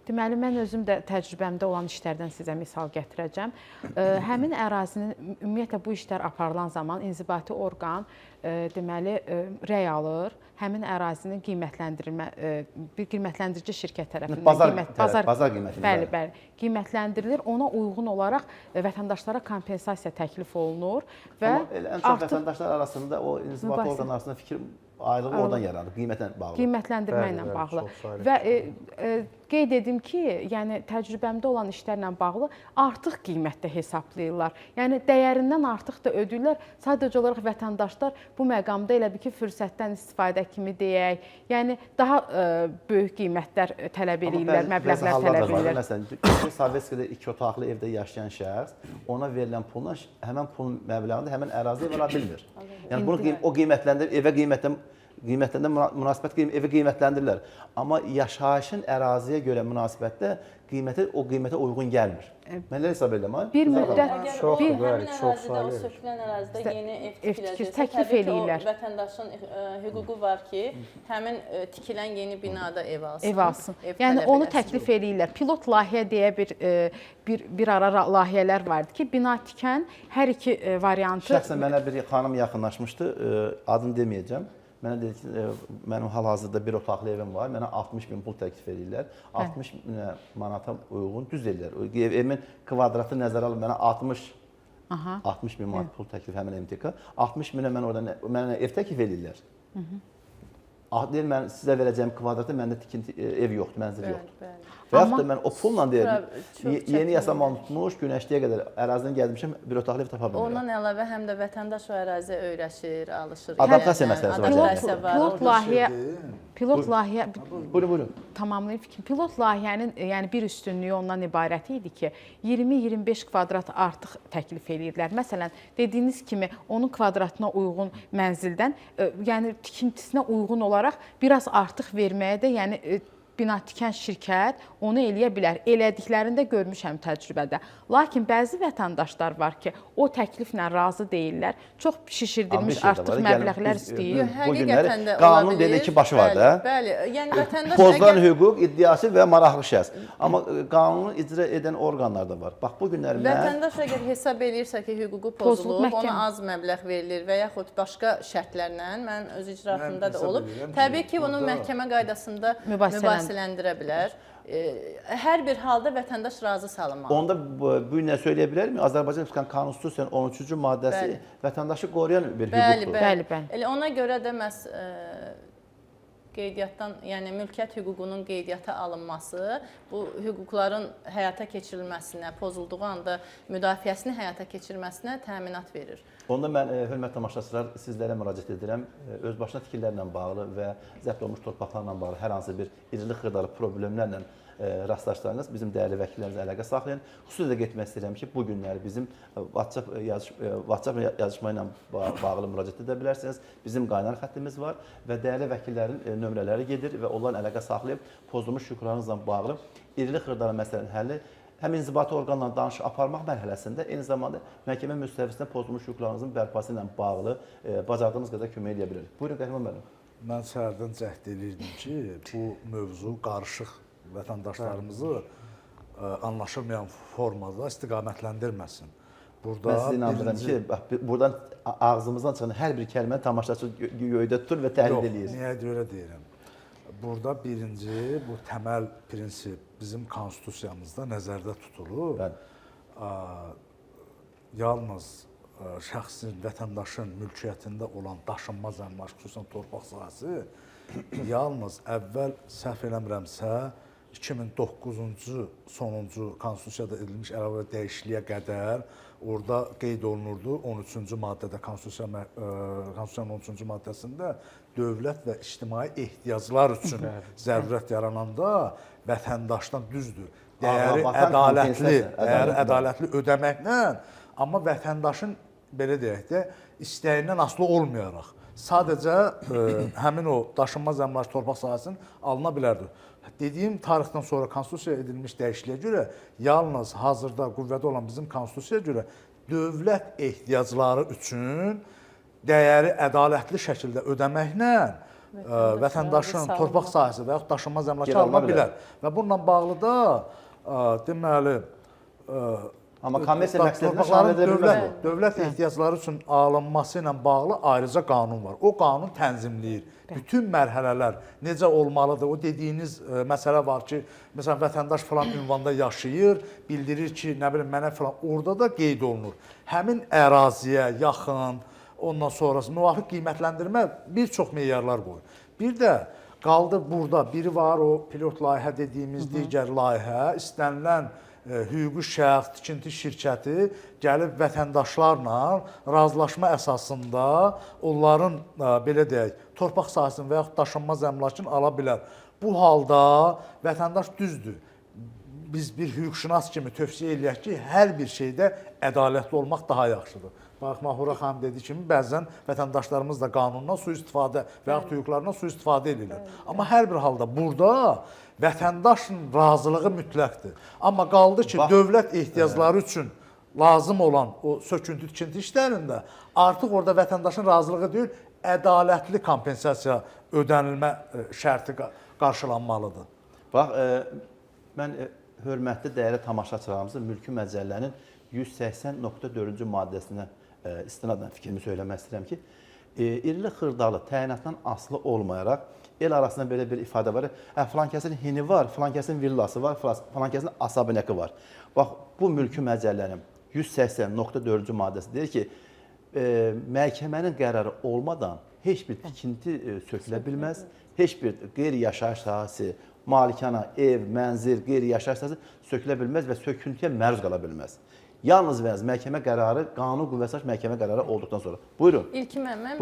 Deməli, mən özüm də təcrübəmdə olan işlərdən sizə misal gətirəcəm. Həmin ərazinin, ümumiyyətlə bu işlər aparılan zaman inzibati orqan deməli, rəy alır, həmin ərazinin bir qiymətləndirici şirkət tərəfindən bazar qiyməti. Bəli, qiymətləndirilir. Ona uyğun olaraq vətəndaşlara kompensasiya təklif olunur və ən çox vətəndaşlar arasında o inzibati orqanlar arasında fikir ayrılığı oradan yaranır, qiymətləndirmə ilə bağlı. Və qeyd edim ki, yəni təcrübəmdə olan işlərlə bağlı artıq qiymətdə hesablayırlar. Yəni dəyərindən artıq da ödəyirlər. Sadəcə olaraq vətəndaşlar bu məqamda elə bir ki, fürsətdən istifadə kimi deyək, yəni daha böyük qiymətlər tələb edirlər, məbləğlər tələb edirlər. Məsələn, Sovetskiyada 2 otaqlı evdə yaşayan şəxs ona verilən pulla həmin pulun məbləğində həmin əraziyə vura bilmir. Yəni bunu o qiymətləndirir, evə qiymətləndə münasibət evi qiymətləndirirlər. Amma yaşayışın əraziyə görə münasibətdə o qiymətə uyğun gəlmir. Mən elə hesab edirəm. Bir müddət həmin ərazidə, o sökülən ərazidə yeni ev tikiləcəksə, təklif eləyirlər. Vətəndaşın hüququ var ki, həmin tikilən yeni binada ev alsın. Ev alsın. Yəni onu təklif eləyirlər. Pilot layihə deyə bir ara layihələr vardı ki, bina tikən hər iki variantı. Şəxsən mənə bir xanım yaxınlaşmışdı, adını deməyəcəm. Mənə dedi ki, mənim hal-hazırda bir otaqlı evim var, mənə 60.000 pul təklif edirlər. 60.000 manata uyğun düz edirlər. Evimin kvadratı nəzərə alıb mənə 60.000 manat pul təklif həmin MTK. 60.000-ə mənə ev təklif edirlər. Deyir, mən sizə verəcəyim kvadratı, məndə tikinti ev yoxdur, mənzil yoxdur. Və yaxud da mən o pulla deyirəm, yeni yasaman tutmuş, günəşliyə qədər ərazidən gəlmişəm, bir otaqlı ev tapa bilmirəm. Ondan əlavə həm də vətəndaş o əraziyə öyrəşir, alışır. Adaptasiya məsələsi var. Pilot layihə Buyurun. Tamamlayın fikrim. Pilot layihənin yəni bir üstünlüyü ondan ibarət idi ki, 20-25 kvadrat artıq təklif edirdilər. Məsələn, dediyiniz kimi onun kvadratına uyğun mənzildən, yəni tikintisinə uyğun olaraq biraz artıq verməyə də, yəni bina tikən şirkət onu eləyə bilər. Elədiklərində görmüşəm təcrübədə. Lakin bəzi vətəndaşlar var ki, o təkliflə razı deyirlər. Çox şişirdilmiş artıq məbləğlər istəyir. Bu günləri qanun dedi ki, başı var da. Bəli, yəni vətəndaş pozulan hüquq iddiası və maraqlı şəxs. Amma qanunu icra edən orqanlar da var. Bax bu günləri vətəndaş əgər hesab eləyirsə ki, hüququ pozulub, ona az məbləğ verilir və yaxud başqa şərtlərlə, mən öz icraatımda da olub. Təbii ki, bunu məhkəmə qaydasında mübahisələndirə bilər. Hər bir halda vətəndaş razı salınmalıdır. Onda bu günə söyləyə bilərmi? Azərbaycan Respublikasının Konstitusiyanın 13-cü maddəsi vətəndaşı qoruyan bir hüquqdur. Bəli. Elə ona görə də məhz qeydiyyatdan, yəni mülkiyyət hüququnun qeydiyyata alınması bu hüquqların həyata keçirilməsinə, pozulduğu anda müdafiəsini həyata keçirməsinə təminat verir. Onda mən, hörmətli tamaşaçılar, sizlərə müraciət edirəm. Özbaşına tikililərlə bağlı və zəbt olunmuş torpaqlarla bağlı hər hansı bir icra xırdalı problemlərlə rastlaşdığınız bizim dəyərli vəkillərimizlə əlaqə saxlayın. Xüsusilə getmək istəyirəm ki, bu günləri bizim WhatsApp yazışma ilə bağlı müraciət edə bilərsiniz. Bizim qaynar xəttimiz var və dəyərli vəkillərin nömrələri gedir və onların əlaqə saxlayıb pozulmuş hüquqlarınızla bağlı iri xırdalı məsələnin həlli həm inzibati orqanla danışıq aparmaq mərhələsində, eyni zamanda məhkəmə müstəvisində pozulmuş hüquqlarınızın bərpası ilə bağlı bacardığımız qədər kömək edə bilərik. Buyurun, Qəhrəman müəllim. Mən səhərdən cəhd edirdim ki, bu mövzu qarışıq vətəndaşlarımızı anlaşılmayan formada istiqamətləndirməsin. Mən sizi inandırıram ki, buradan ağzımızdan çıxan hər bir kəlməni tamaşaçı göydə tutur və təhlil edir. Niyə görə deyirəm? Burada birinci, bu təməl prinsip bizim konstitusiyamızda nəzərdə tutulur. Yalnız şəxsin, vətəndaşın mülkiyyətində olan daşınmaz əmlak, xüsusən torpaq sahəsi, yalnız əvvəl səhv eləmirəmsə, 2009-cu sonuncu konstitusiyada edilmiş əlavə dəyişikliyə qədər orada qeyd olunurdu 13-cü maddədə, konstitusiyanın 13-cü maddəsində dövlət və ictimai ehtiyaclar üçün zərurət yarananda vətəndaşdan düzdür. Dəyəri ədalətli ödəməklə, amma vətəndaşın belə deyək də istəyindən asılı olmayaraq sadəcə həmin o daşınmaz əmlak torpaq sahəsinin alına bilərdir. Dediyim tarixdən sonra konstitusiyaya edilmiş dəyişikliyə görə yalnız hazırda qüvvədə olan bizim konstitusiyaya görə dövlət ehtiyacları üçün dəyəri ədalətli şəkildə ödəməklə vətəndaşın torpaq sahəsi və yaxud daşınmaz əmlaka Geri alına alına bilər. Və bununla bağlı da deməli Amma kommersiya məqsədinə şamil torpaqların edə bilməz bu. dövlət ehtiyacları üçün alınması ilə bağlı ayrıca qanun var. O qanun tənzimləyir. Bütün mərhələlər necə olmalıdır? O dediyiniz məsələ var ki, məsələn vətəndaş falan ünvanda yaşayır, bildirir ki, nə bilim mənə falan orada da qeyd olunur. Həmin əraziyə yaxın, ondan sonrası müvafiq qiymətləndirmə bir çox meyarlar qoyur. Bir də qaldı burada biri var o pilot layihə dediyimiz digər layihə, istənilən hüquqi şəxs, tikinti şirkəti gəlib vətəndaşlarla razılaşma əsasında onların belə deyək, torpaq sahəsini və yaxud daşınmaz əmlakını ala bilər. Bu halda vətəndaş düzdür. Biz bir hüquqşünas kimi tövsiyə eləyək ki, hər bir şeydə ədalətli olmaq daha yaxşıdır. Bax, Mahura xanım dediyi kimi, bəzən vətəndaşlarımız da qanundan sui-istifadə və yaxud hüquqlarından sui-istifadə edirlər. Amma hər bir halda burada vətəndaşın razılığı mütləqdir. Amma qaldı ki, dövlət ehtiyacları üçün lazım olan o söküntü, tikinti işlərində artıq orada vətəndaşın razılığı deyil, ədalətli kompensasiya ödənilmə şərti qarşılanmalıdır. Bax, mən hörmətli dəyərli tamaşaçılarımızın Mülki Məcəllənin 180.4-cü maddəsinə istinadən fikrimi söyləmək istəyirəm ki, irili xırdalı təyinatdan asılı olmayaraq el arasında belə bir ifadə var. Filan kəsin hini var, filan kəsin villası var, filan kəsin asabinəki var. Bax, bu Mülki Məcəllənin 180.4-cü maddəsi deyir ki, məhkəmənin qərarı olmadan heç bir tikinti sökülə bilməz, heç bir qeyri-yaşayış sahəsi, malikana, ev, mənzil, qeyri-yaşayış sahəsi sökülə bilməz və söküntüyə məruz qala bilməz. Yalnız və yalnız məhkəmə qərarı, qanun qüvvəsi məhkəmə qərarı olduqdan sonra. Buyurun. İlkin mən,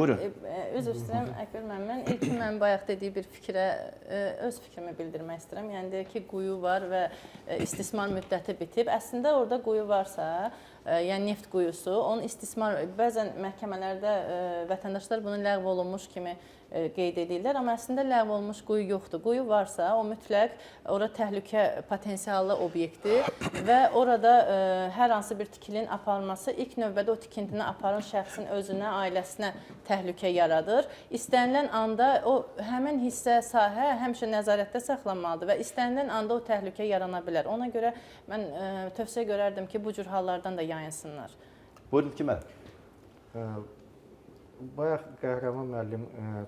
üzr istəyirəm, Əkbər mən ilkin mən bayaq dediyi bir fikrə, öz fikrimi bildirmək istəyirəm. Yəni deyir ki, quyu var və istismar müddəti bitib. Əslində orada quyu varsa, yəni neft quyusu, onun istismar, bəzən məhkəmələrdə vətəndaşlar bunu ləğv olunmuş kimi qeyd edirlər, amma əslində ləğv olunmuş quyu yoxdur. Quyu varsa, o mütləq ora təhlükə potensiallı obyektdir və orada hər hansı bir tikilinin aparılması ilk növbədə o tikintini aparan şəxsin özünə, ailəsinə təhlükə yaradır. İstənilən anda o həmin hissə, sahə həmişə nəzarətdə saxlanmalıdır və istənilən anda o təhlükə yarana bilər. Ona görə mən tövsiyə görərdim ki, bu cür hallardan da yayınsınlar. Buyurun, kimə? Bayaq Qəhrəman müəllim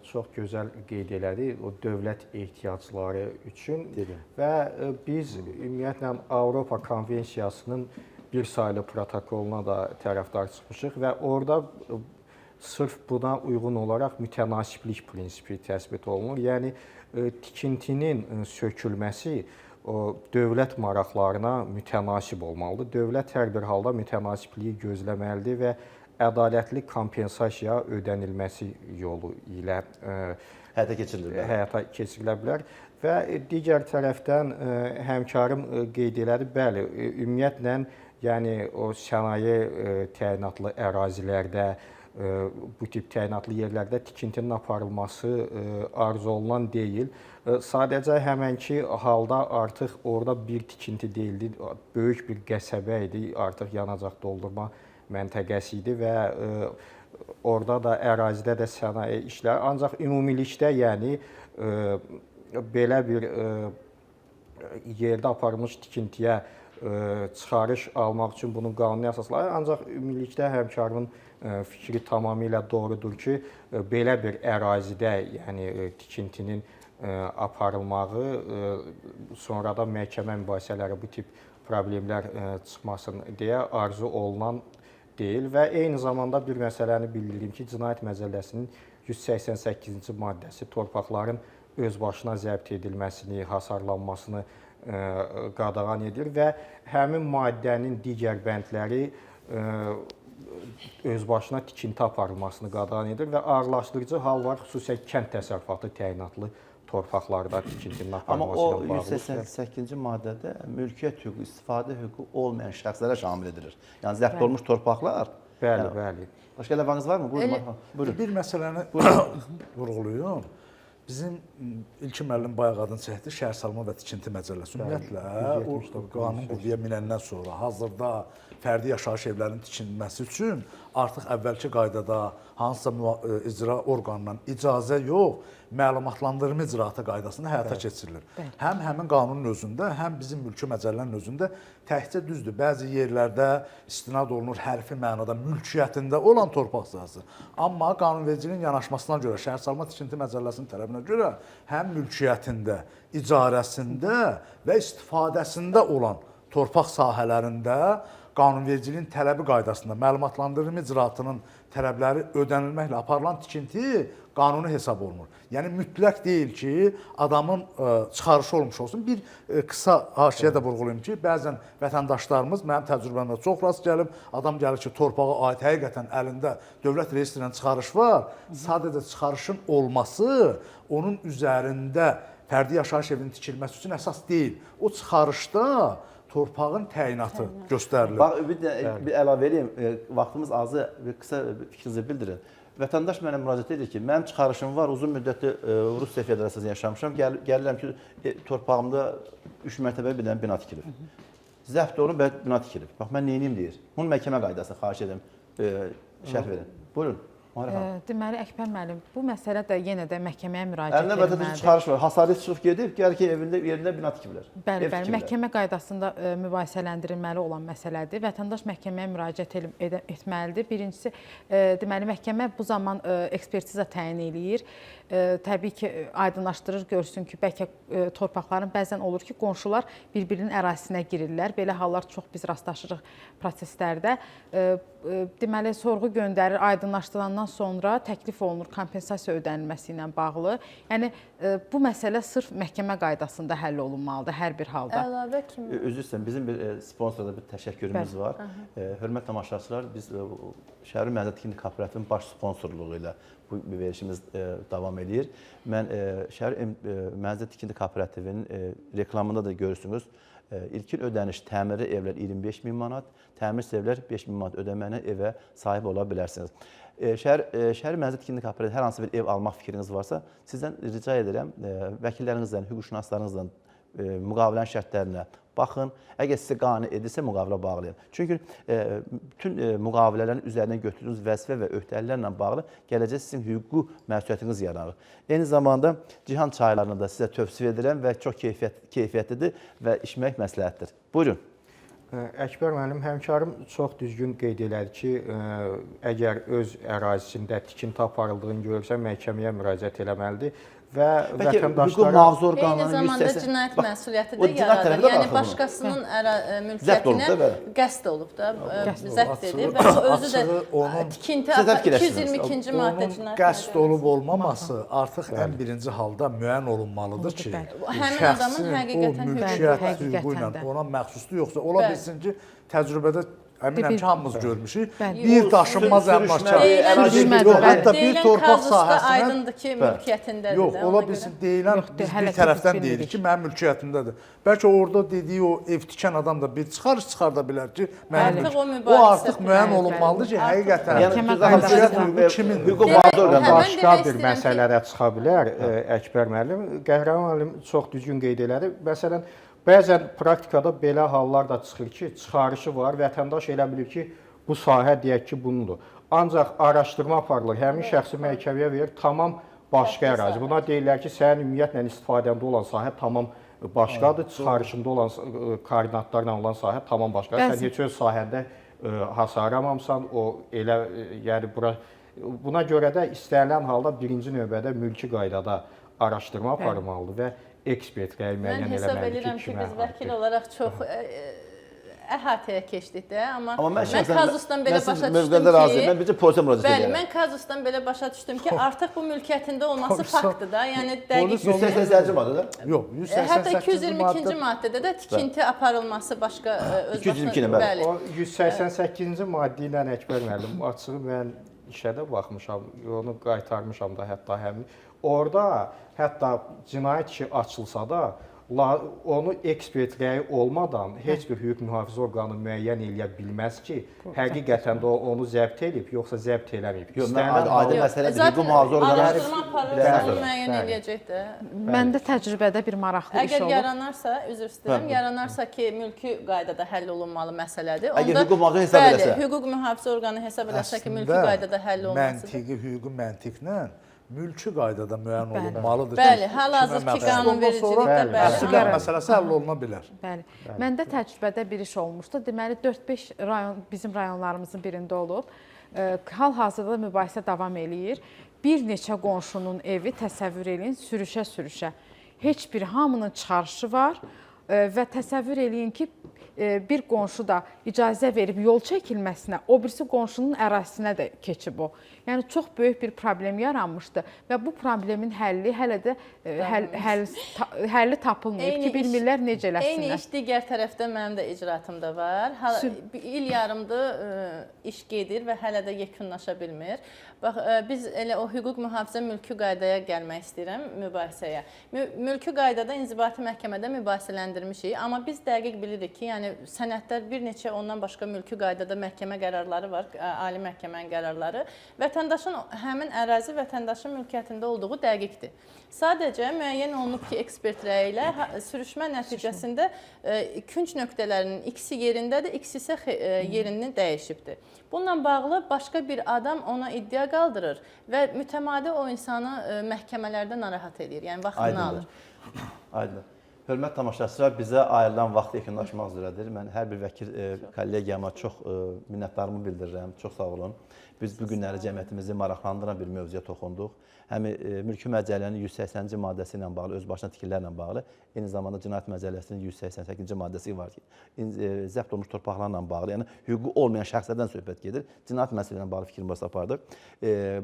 çox gözəl qeyd elədi o dövlət ehtiyacları üçün və biz ümumiyyətlə Avropa Konvensiyasının bir saylı protokoluna da tərəfdar çıxmışıq və orada sırf buna uyğun olaraq mütənasiblik prinsipi təsbit olunur. Yəni tikintinin sökülməsi o dövlət maraqlarına mütənasib olmalıdır. Dövlət hər bir halda mütənasibliyi gözləməlidir və ədalətli kompensasiya ödənilməsi yolu ilə həyata keçirilə bilər. Və digər tərəfdən həmkarım qeyd elədi, bəli, ümumiyyətlə, yəni o sənaye təyinatlı ərazilərdə, bu tip təyinatlı yerlərdə tikintinin aparılması arzu olunan deyil. Sadəcə həmənki halda artıq orada bir tikinti deyildi, böyük bir qəsəbə idi, artıq yanacaq doldurma məntəqəsi idi və orada da ərazidə də sənaye işlər. Ancaq ümumilikdə, yəni belə bir yerdə aparılmış tikintiyə çıxarış almaq üçün bunun qanuni əsasları, ancaq ümumilikdə həmkarımın fikri tamamilə doğrudur ki, belə bir ərazidə, yəni tikintinin aparılmağı, sonradan məhkəmə mübahisələri bu tip problemlər çıxmasın deyə arzu olunan deyil və eyni zamanda bir məsələni bildirim ki, Cinayət Məcəlləsinin 188-ci maddəsi torpaqların öz başına zəbt edilməsini, hasarlanmasını qadağan edir və həmin maddənin digər bəndləri öz başına tikinti aparılmasını qadağan edir və ağırlaşdırıcı hal var, xüsusən kənd təsərrüfatı təyinatlı torpaqlarda tikintinin aparılması ilə bağlı. Amma o 188-ci maddədə mülkiyyət hüququ, istifadə hüququ olmayan şəxslərə şamil edilir. Yəni zəbt olunmuş torpaqlar. Bəli. Başqa əlavəniz varmı? Buyurun. Bir məsələni vurğuluyum. Bizim İlkin müəllim bayaq adını çəkdi, Şəhərsalma və Tikinti Məcəlləsi. Ümumiyyətlə, o qanun qüvvəyə minəndən sonra hazırda fərdi yaşayış evlərinin tikilməsi üçün artıq əvvəlki qaydada hansısa icra orqanından icazə yox, məlumatlandırma icraatı qaydasında həyata keçirilir. Həm həmin qanunun özündə, həm bizim mülki məcəllənin özündə təkcə düzdür. Bəzi yerlərdə istinad olunur hərfi mənada mülkiyyətində olan torpaq sahəsi. Amma qanunvericiliyin yanaşmasına görə, Şəhərsalma Tikinti Məcəlləsinin tələbinə görə həm mülkiyyətində, icarəsində və istifadəsində olan torpaq sahələrində qanunvericiliyin tələbi qaydasında məlumatlandırma icraatının tələbləri ödənilməklə aparılan tikinti qanuni hesab olunur. Yəni mütləq deyil ki, adamın çıxarışı olmuş olsun. Bir qısa haşiyə də vurğulayım ki, bəzən vətəndaşlarımız mənim təcrübəmdə çox rast gəlib, adam gəlir ki, torpağa aid həqiqətən əlində dövlət reyestrindən çıxarış var. Sadəcə çıxarışın olması onun üzərində fərdi yaşayış evinin tikilməsi üçün əsas deyil. O çıxarışda torpağın təyinatı göstərilir. Bax, bir əlavə edeyim, vaxtımız azı, bir qısa fikrinizi bildirin. Vətəndaş mənə müraciət edir ki, mənim çıxarışım var, uzun müddətli Rusiya Federasiyasında yaşamışam, gəlirəm ki, torpağımda 3 mərtəbəli bir dənə bina tikilib. Zəbt olunub və bina tikilib. Bax, mən neyiniyim deyir. Bunun məhkəmə qaydası, xahiş edim, şərh verin. Buyurun. Deməli, Əkbər müəllim, bu məsələ də yenə də məhkəməyə müraciət edilməlidir. Əlində vətəndaş çıxarış var, hasarlı çıxıb gedib, gəlir ki, yerində bina tikiblər. Bəli, məhkəmə qaydasında mübahisələndirilməli olan məsələdir. Vətəndaş məhkəməyə müraciət etməlidir. Birincisi, deməli, məhkəmə bu zaman ekspertiza təyin eləyir. Təbii ki, aydınlaşdırır, görsün ki, bəlkə torpaqların bəzən olur ki, qonşular bir-birinin ərazisinə girirlər. Belə hallar çox biz rastlaşırıq proseslərdə. Deməli, sorğu göndərir, aydınlaşdırandan sonra təklif olunur kompensasiya ödənilməsi ilə bağlı. Yəni, bu məsələ sırf məhkəmə qaydasında həll olunmalıdır hər bir halda. Əlavə kimi? Üzr istəyirəm, bizim bir sponsorda bir təşəkkürümüz var. Hörmətli tamaşaçılar, biz Şəhər Məzət Tikinti Kooperativinin baş sponsorluğu ilə bu verilişimiz davam edir. Mən Şəhər Məzət Tikinti Kooperativinin reklamında da görürsünüz. İlkin ödəniş təmirli evlər 25.000 manat, təmirsiz evlər 5.000 manat ödəməklə evə sahib ola bilərsiniz. Şəhər Məzət Tikinti Kooperativində hər hansı bir ev almaq fikriniz varsa, sizdən rica edirəm, vəkillərinizlə, hüquqşünaslarınızla müqavilənin şərtlərinə baxın. Əgər sizə qane edirsə, müqavilə bağlayın. Çünki bütün müqavilələrin üzərinə götürdüyünüz vəzifə və öhdəliklərlə bağlı gələcək sizin hüquqi məsuliyyətiniz yaranır. Eyni zamanda Cihan çaylarını da sizə tövsiyə edirəm və çox keyfiyyətlidir və içmək məsləhətdir. Buyurun. Əkbər müəllim, həmkarım çox düzgün qeyd elədi ki, əgər öz ərazisində tikinti aparıldığını görürsə, məhkəməyə müraciət eləməlidir. Və vətəndaşlara eyni zamanda cinayət məsuliyyəti də yaradır. Yəni, başqasının mülkiyyətinə qəsd olub da, zəbt edib və o özü də tikinti 222-ci maddə cinayət məsuliyyəti. Qəsd olub olmaması artıq ən birinci halda müəyyən olunmalıdır ki, həmin adamın həqiqətən mülkiyyət hüququ ilə ona məxsusdur, yoxsa ola bilsin ki, təcrübədə əminəm ki, hamımız görmüşük. Bir daşınmaz əmlakar, hətta bir torpaq sahəsinə aydındır ki, mülkiyyətindədir. Yox, ola bilsin, deyilən biz bir tərəfdən deyirik ki, mənim mülkiyyətimdədir. Bəlkə orada dediyi o ev tikən adam da bir çıxarış çıxarda bilər ki, o artıq müəyyən olunmalıdır ki, həqiqətən mülkiyyət hüququ kimin? Başqa bir məsələlərə çıxa bilər, Əkbər müəllim. Qəhrəman müəllim çox düzgün qeyd elədi. Məsələn, bəzən praktikada belə hallar da çıxır ki, çıxarışı var, vətəndaş elə bilir ki, bu sahə deyək ki, bunundur. Ancaq araşdırma aparılır, həmin şəxsi məhkəməyə verir, tamam başqa ərazi. Buna deyirlər ki, sənin ümumiyyətlə istifadəndə olan sahə tamam başqadır, çıxarışında olan koordinatlarla olan sahə tamam başqadır. Sən heç öz sahəndə hasarlamamısan, o elə, yəni buna görə də istənilən halda birinci növbədə mülki qaydada araşdırma aparılmalıdır və ekspert rəy müəyyən eləməlidir ki, mən hesab edirəm ki, biz vəkil olaraq çox əhatəyə keçdik də, amma mən kazusdan belə başa düşdüm ki, mən bircə polisə müraciət edirəm. Bəli, mən kazusdan belə başa düşdüm ki, artıq bu mülkiyyətində olması faktdır da, yəni dəqiq 188-ci maddədə? Yox, 188-ci hətta 222-ci maddədə də tikinti aparılması başqa öz başına, bəli. O 188-ci maddə ilə Əkbər müəllim, açığı mən işə də baxmışam, onu qaytarmışam da hətta həmin. Orada hətta cinayət işi açılsa da, onu ekspert rəyi olmadan heç bir hüquq mühafizə orqanı müəyyən eləyə bilməz ki, həqiqətən də onu zəbt edib, yoxsa zəbt eləməyib. Aydın məsələdir. Hüquq mühafizə orqanı Araşdırma aparırsa müəyyən eləyəcək də. Məndə təcrübədə bir maraqlı iş Əgər olub. yaranarsa, üzr istəyirəm, yaranarsa ki, mülki qaydada həll olunmalı məsələdir. Əgər hüquq mühafizə hesab eləsə. Bəli, hüquq mühafizə orqanı hesab eləsə ki, mülki qaydada həll olunmalıdır. Məntiqi, hüquqi məntiqlə mülki qaydada müəyyən olunmalıdır. Bəli, hal-hazırki qanunvericilikdə bəli. Əsirlər məsələsi həll oluna bilər. Bəli. Məndə təcrübədə bir iş olmuşdu. Deməli 4-5 rayon bizim rayonlarımızın birində olub. Hal-hazırda mübahisə davam eləyir. Bir neçə qonşunun evi təsəvvür eləyin, sürüşə-sürüşə. Heç bir hamının çıxarışı var və təsəvvür eləyin ki, bir qonşu da icazə verib yol çəkilməsinə, o birisi qonşunun ərazisinə də keçib o. Yəni çox böyük bir problem yaranmışdı və bu problemin həlli hələ də həlli tapılmayıb ki, bilmirlər necə eləsinlər. Eyni iş digər tərəfdə mənim də icraatımda var. İl yarımdır iş gedir və hələ də yekunlaşa bilmir. Bax, biz elə o hüquq mühafizə mülki qaydaya gəlmək istəyirəm mübahisəyə. Mülki qaydada inzibati məhkəmədə mübahisələndirmişik, amma biz dəqiq bilirik ki, yəni sənədlər bir neçə ondan başqa mülki qaydada məhkəmə qərarları var, ali məhkəmənin qərarları. Vətəndaşın həmin ərazi vətəndaşın mülkiyyətində olduğu dəqiqdir. Sadəcə müəyyən olunub ki, ekspert rəyi ilə sürüşmə nəticəsində künc nöqtələrinin ikisi yerindədir, ikisi isə yerini dəyişibdir. Bununla bağlı başqa bir adam ona iddia qaldırır və mütəmadi o insanı məhkəmələrdə narahat edir, yəni vaxtını alır. Aydın. Hörmət tamaşaçılar, bizə ayrılan vaxt yekunlaşmaq üzrədir. Mən hər bir vəkil kollegiyama çox minnətdarımı bildirirəm. Çox sağ olun. Biz bu günləri cəmiyyətimizi maraqlandıran bir mövzuya toxunduq. Həm mülki məcəllənin 180-ci maddəsi ilə bağlı, öz başına tikililərlə bağlı, eyni zamanda Cinayət Məcəlləsinin 188-ci maddəsi var ki, zəbt olunmuş torpaqlarla bağlı, yəni hüququ olmayan şəxslərdən söhbət gedir. Cinayət məsələsinə bağlı fikrimizi apardıq.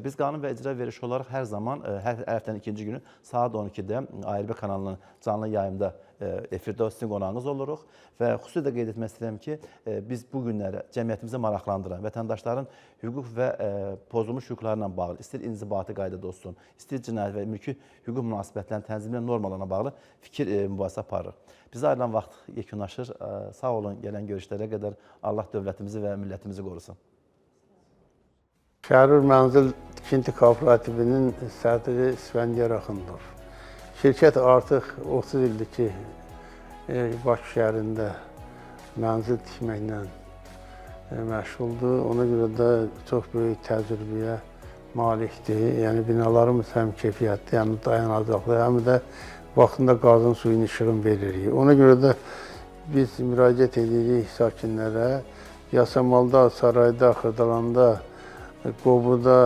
Biz qanun və icra verişi olaraq hər zaman, hər həftənin ikinci günü saat 12-də ARB kanalının canlı yayımda efirdə sizin qonağınız oluruq və xüsusi də qeyd etmək istəyirəm ki, biz bu günləri cəmiyyətimizi maraqlandıran, vətəndaşların hüquq və pozulmuş hüquqlarla bağlı, istər inzibati qaydada olsun, istər cinayət və mülki hüquq münasibətlərinin tənzimlə normalarına bağlı fikir mübahisə aparırıq. Bizə ayrılan vaxt yekunlaşır. Sağ olun, gələn görüşlərə qədər Allah dövlətimizi və millətimizi qorusun. Şərur Mənzil Tikinti Kooperativinin sədri İsfəndiyar Axundov. Şirkət artıq 30 ildir ki, Bakı şəhərində mənzil tikməklə məşğuldur. Ona görə də çox böyük təcrübəyə malikdir. Yəni binalarımız həm keyfiyyətli, həm dayanacaqlı, həm də vaxtında qazın suyun işığını veririk. Ona görə də biz müraciət edirik sakinlərə. Yasamalda, Sarayda, Xırdalanda, Qobuda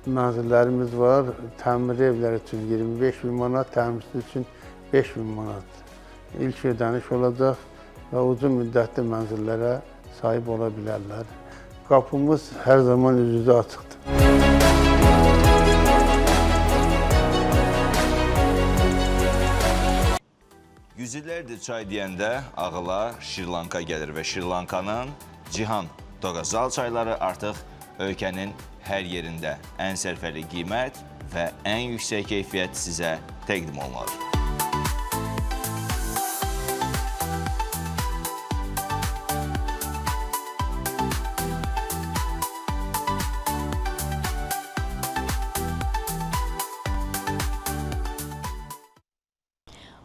mənzillərimiz var. Təmir evləri üçün 25 bin manat, təmirsiz üçün 5 bin manat ilk ödəniş olacaq və uzun müddətli mənzillərə sahib ola bilərlər. Qapımız hər zaman üz-üzə açıqdır. Yüzillərdir çay deyəndə ağıla Şirlanka gəlir və Şirlankanın Cihan Doqazal çayları artıq ölkənin hər yerində ən sərfəli qiymət və ən yüksək keyfiyyət sizə təqdim olunur.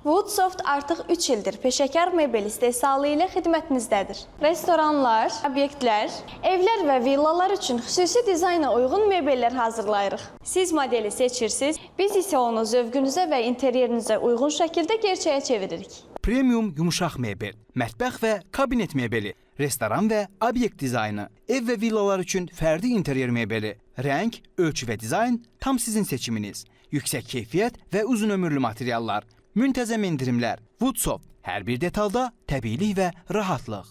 Woodsoft artıq 3 ildir peşəkar mebel istehsalı ilə xidmətinizdədir. Restoranlar, obyektlər, evlər və villalar üçün xüsusi dizayna uyğun mebellər hazırlayırıq. Siz modeli seçirsiniz, biz isə onu zövqünüzə və interyerinizə uyğun şəkildə gerçəyə çeviririk. Premium yumuşaq mebel, mətbəx və kabinet mebeli, restoran və obyekt dizaynı, ev və villalar üçün fərdi interyer mebeli, rəng, ölçü və dizayn tam sizin seçiminiz, yüksək keyfiyyət və uzun ömürlü materiallar, müntəzəm endirimlər, Woodsoft, hər bir detalda təbiilik və rahatlıq.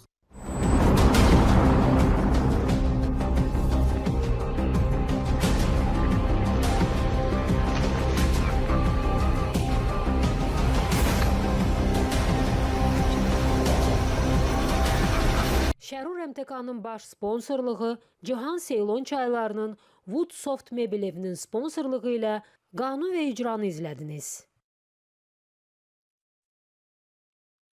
Şərur MTK-nın baş sponsorluğu, Cihan Seylon çaylarının Woodsoft mebel evinin sponsorluğu ilə qanun və icranı izlədiniz.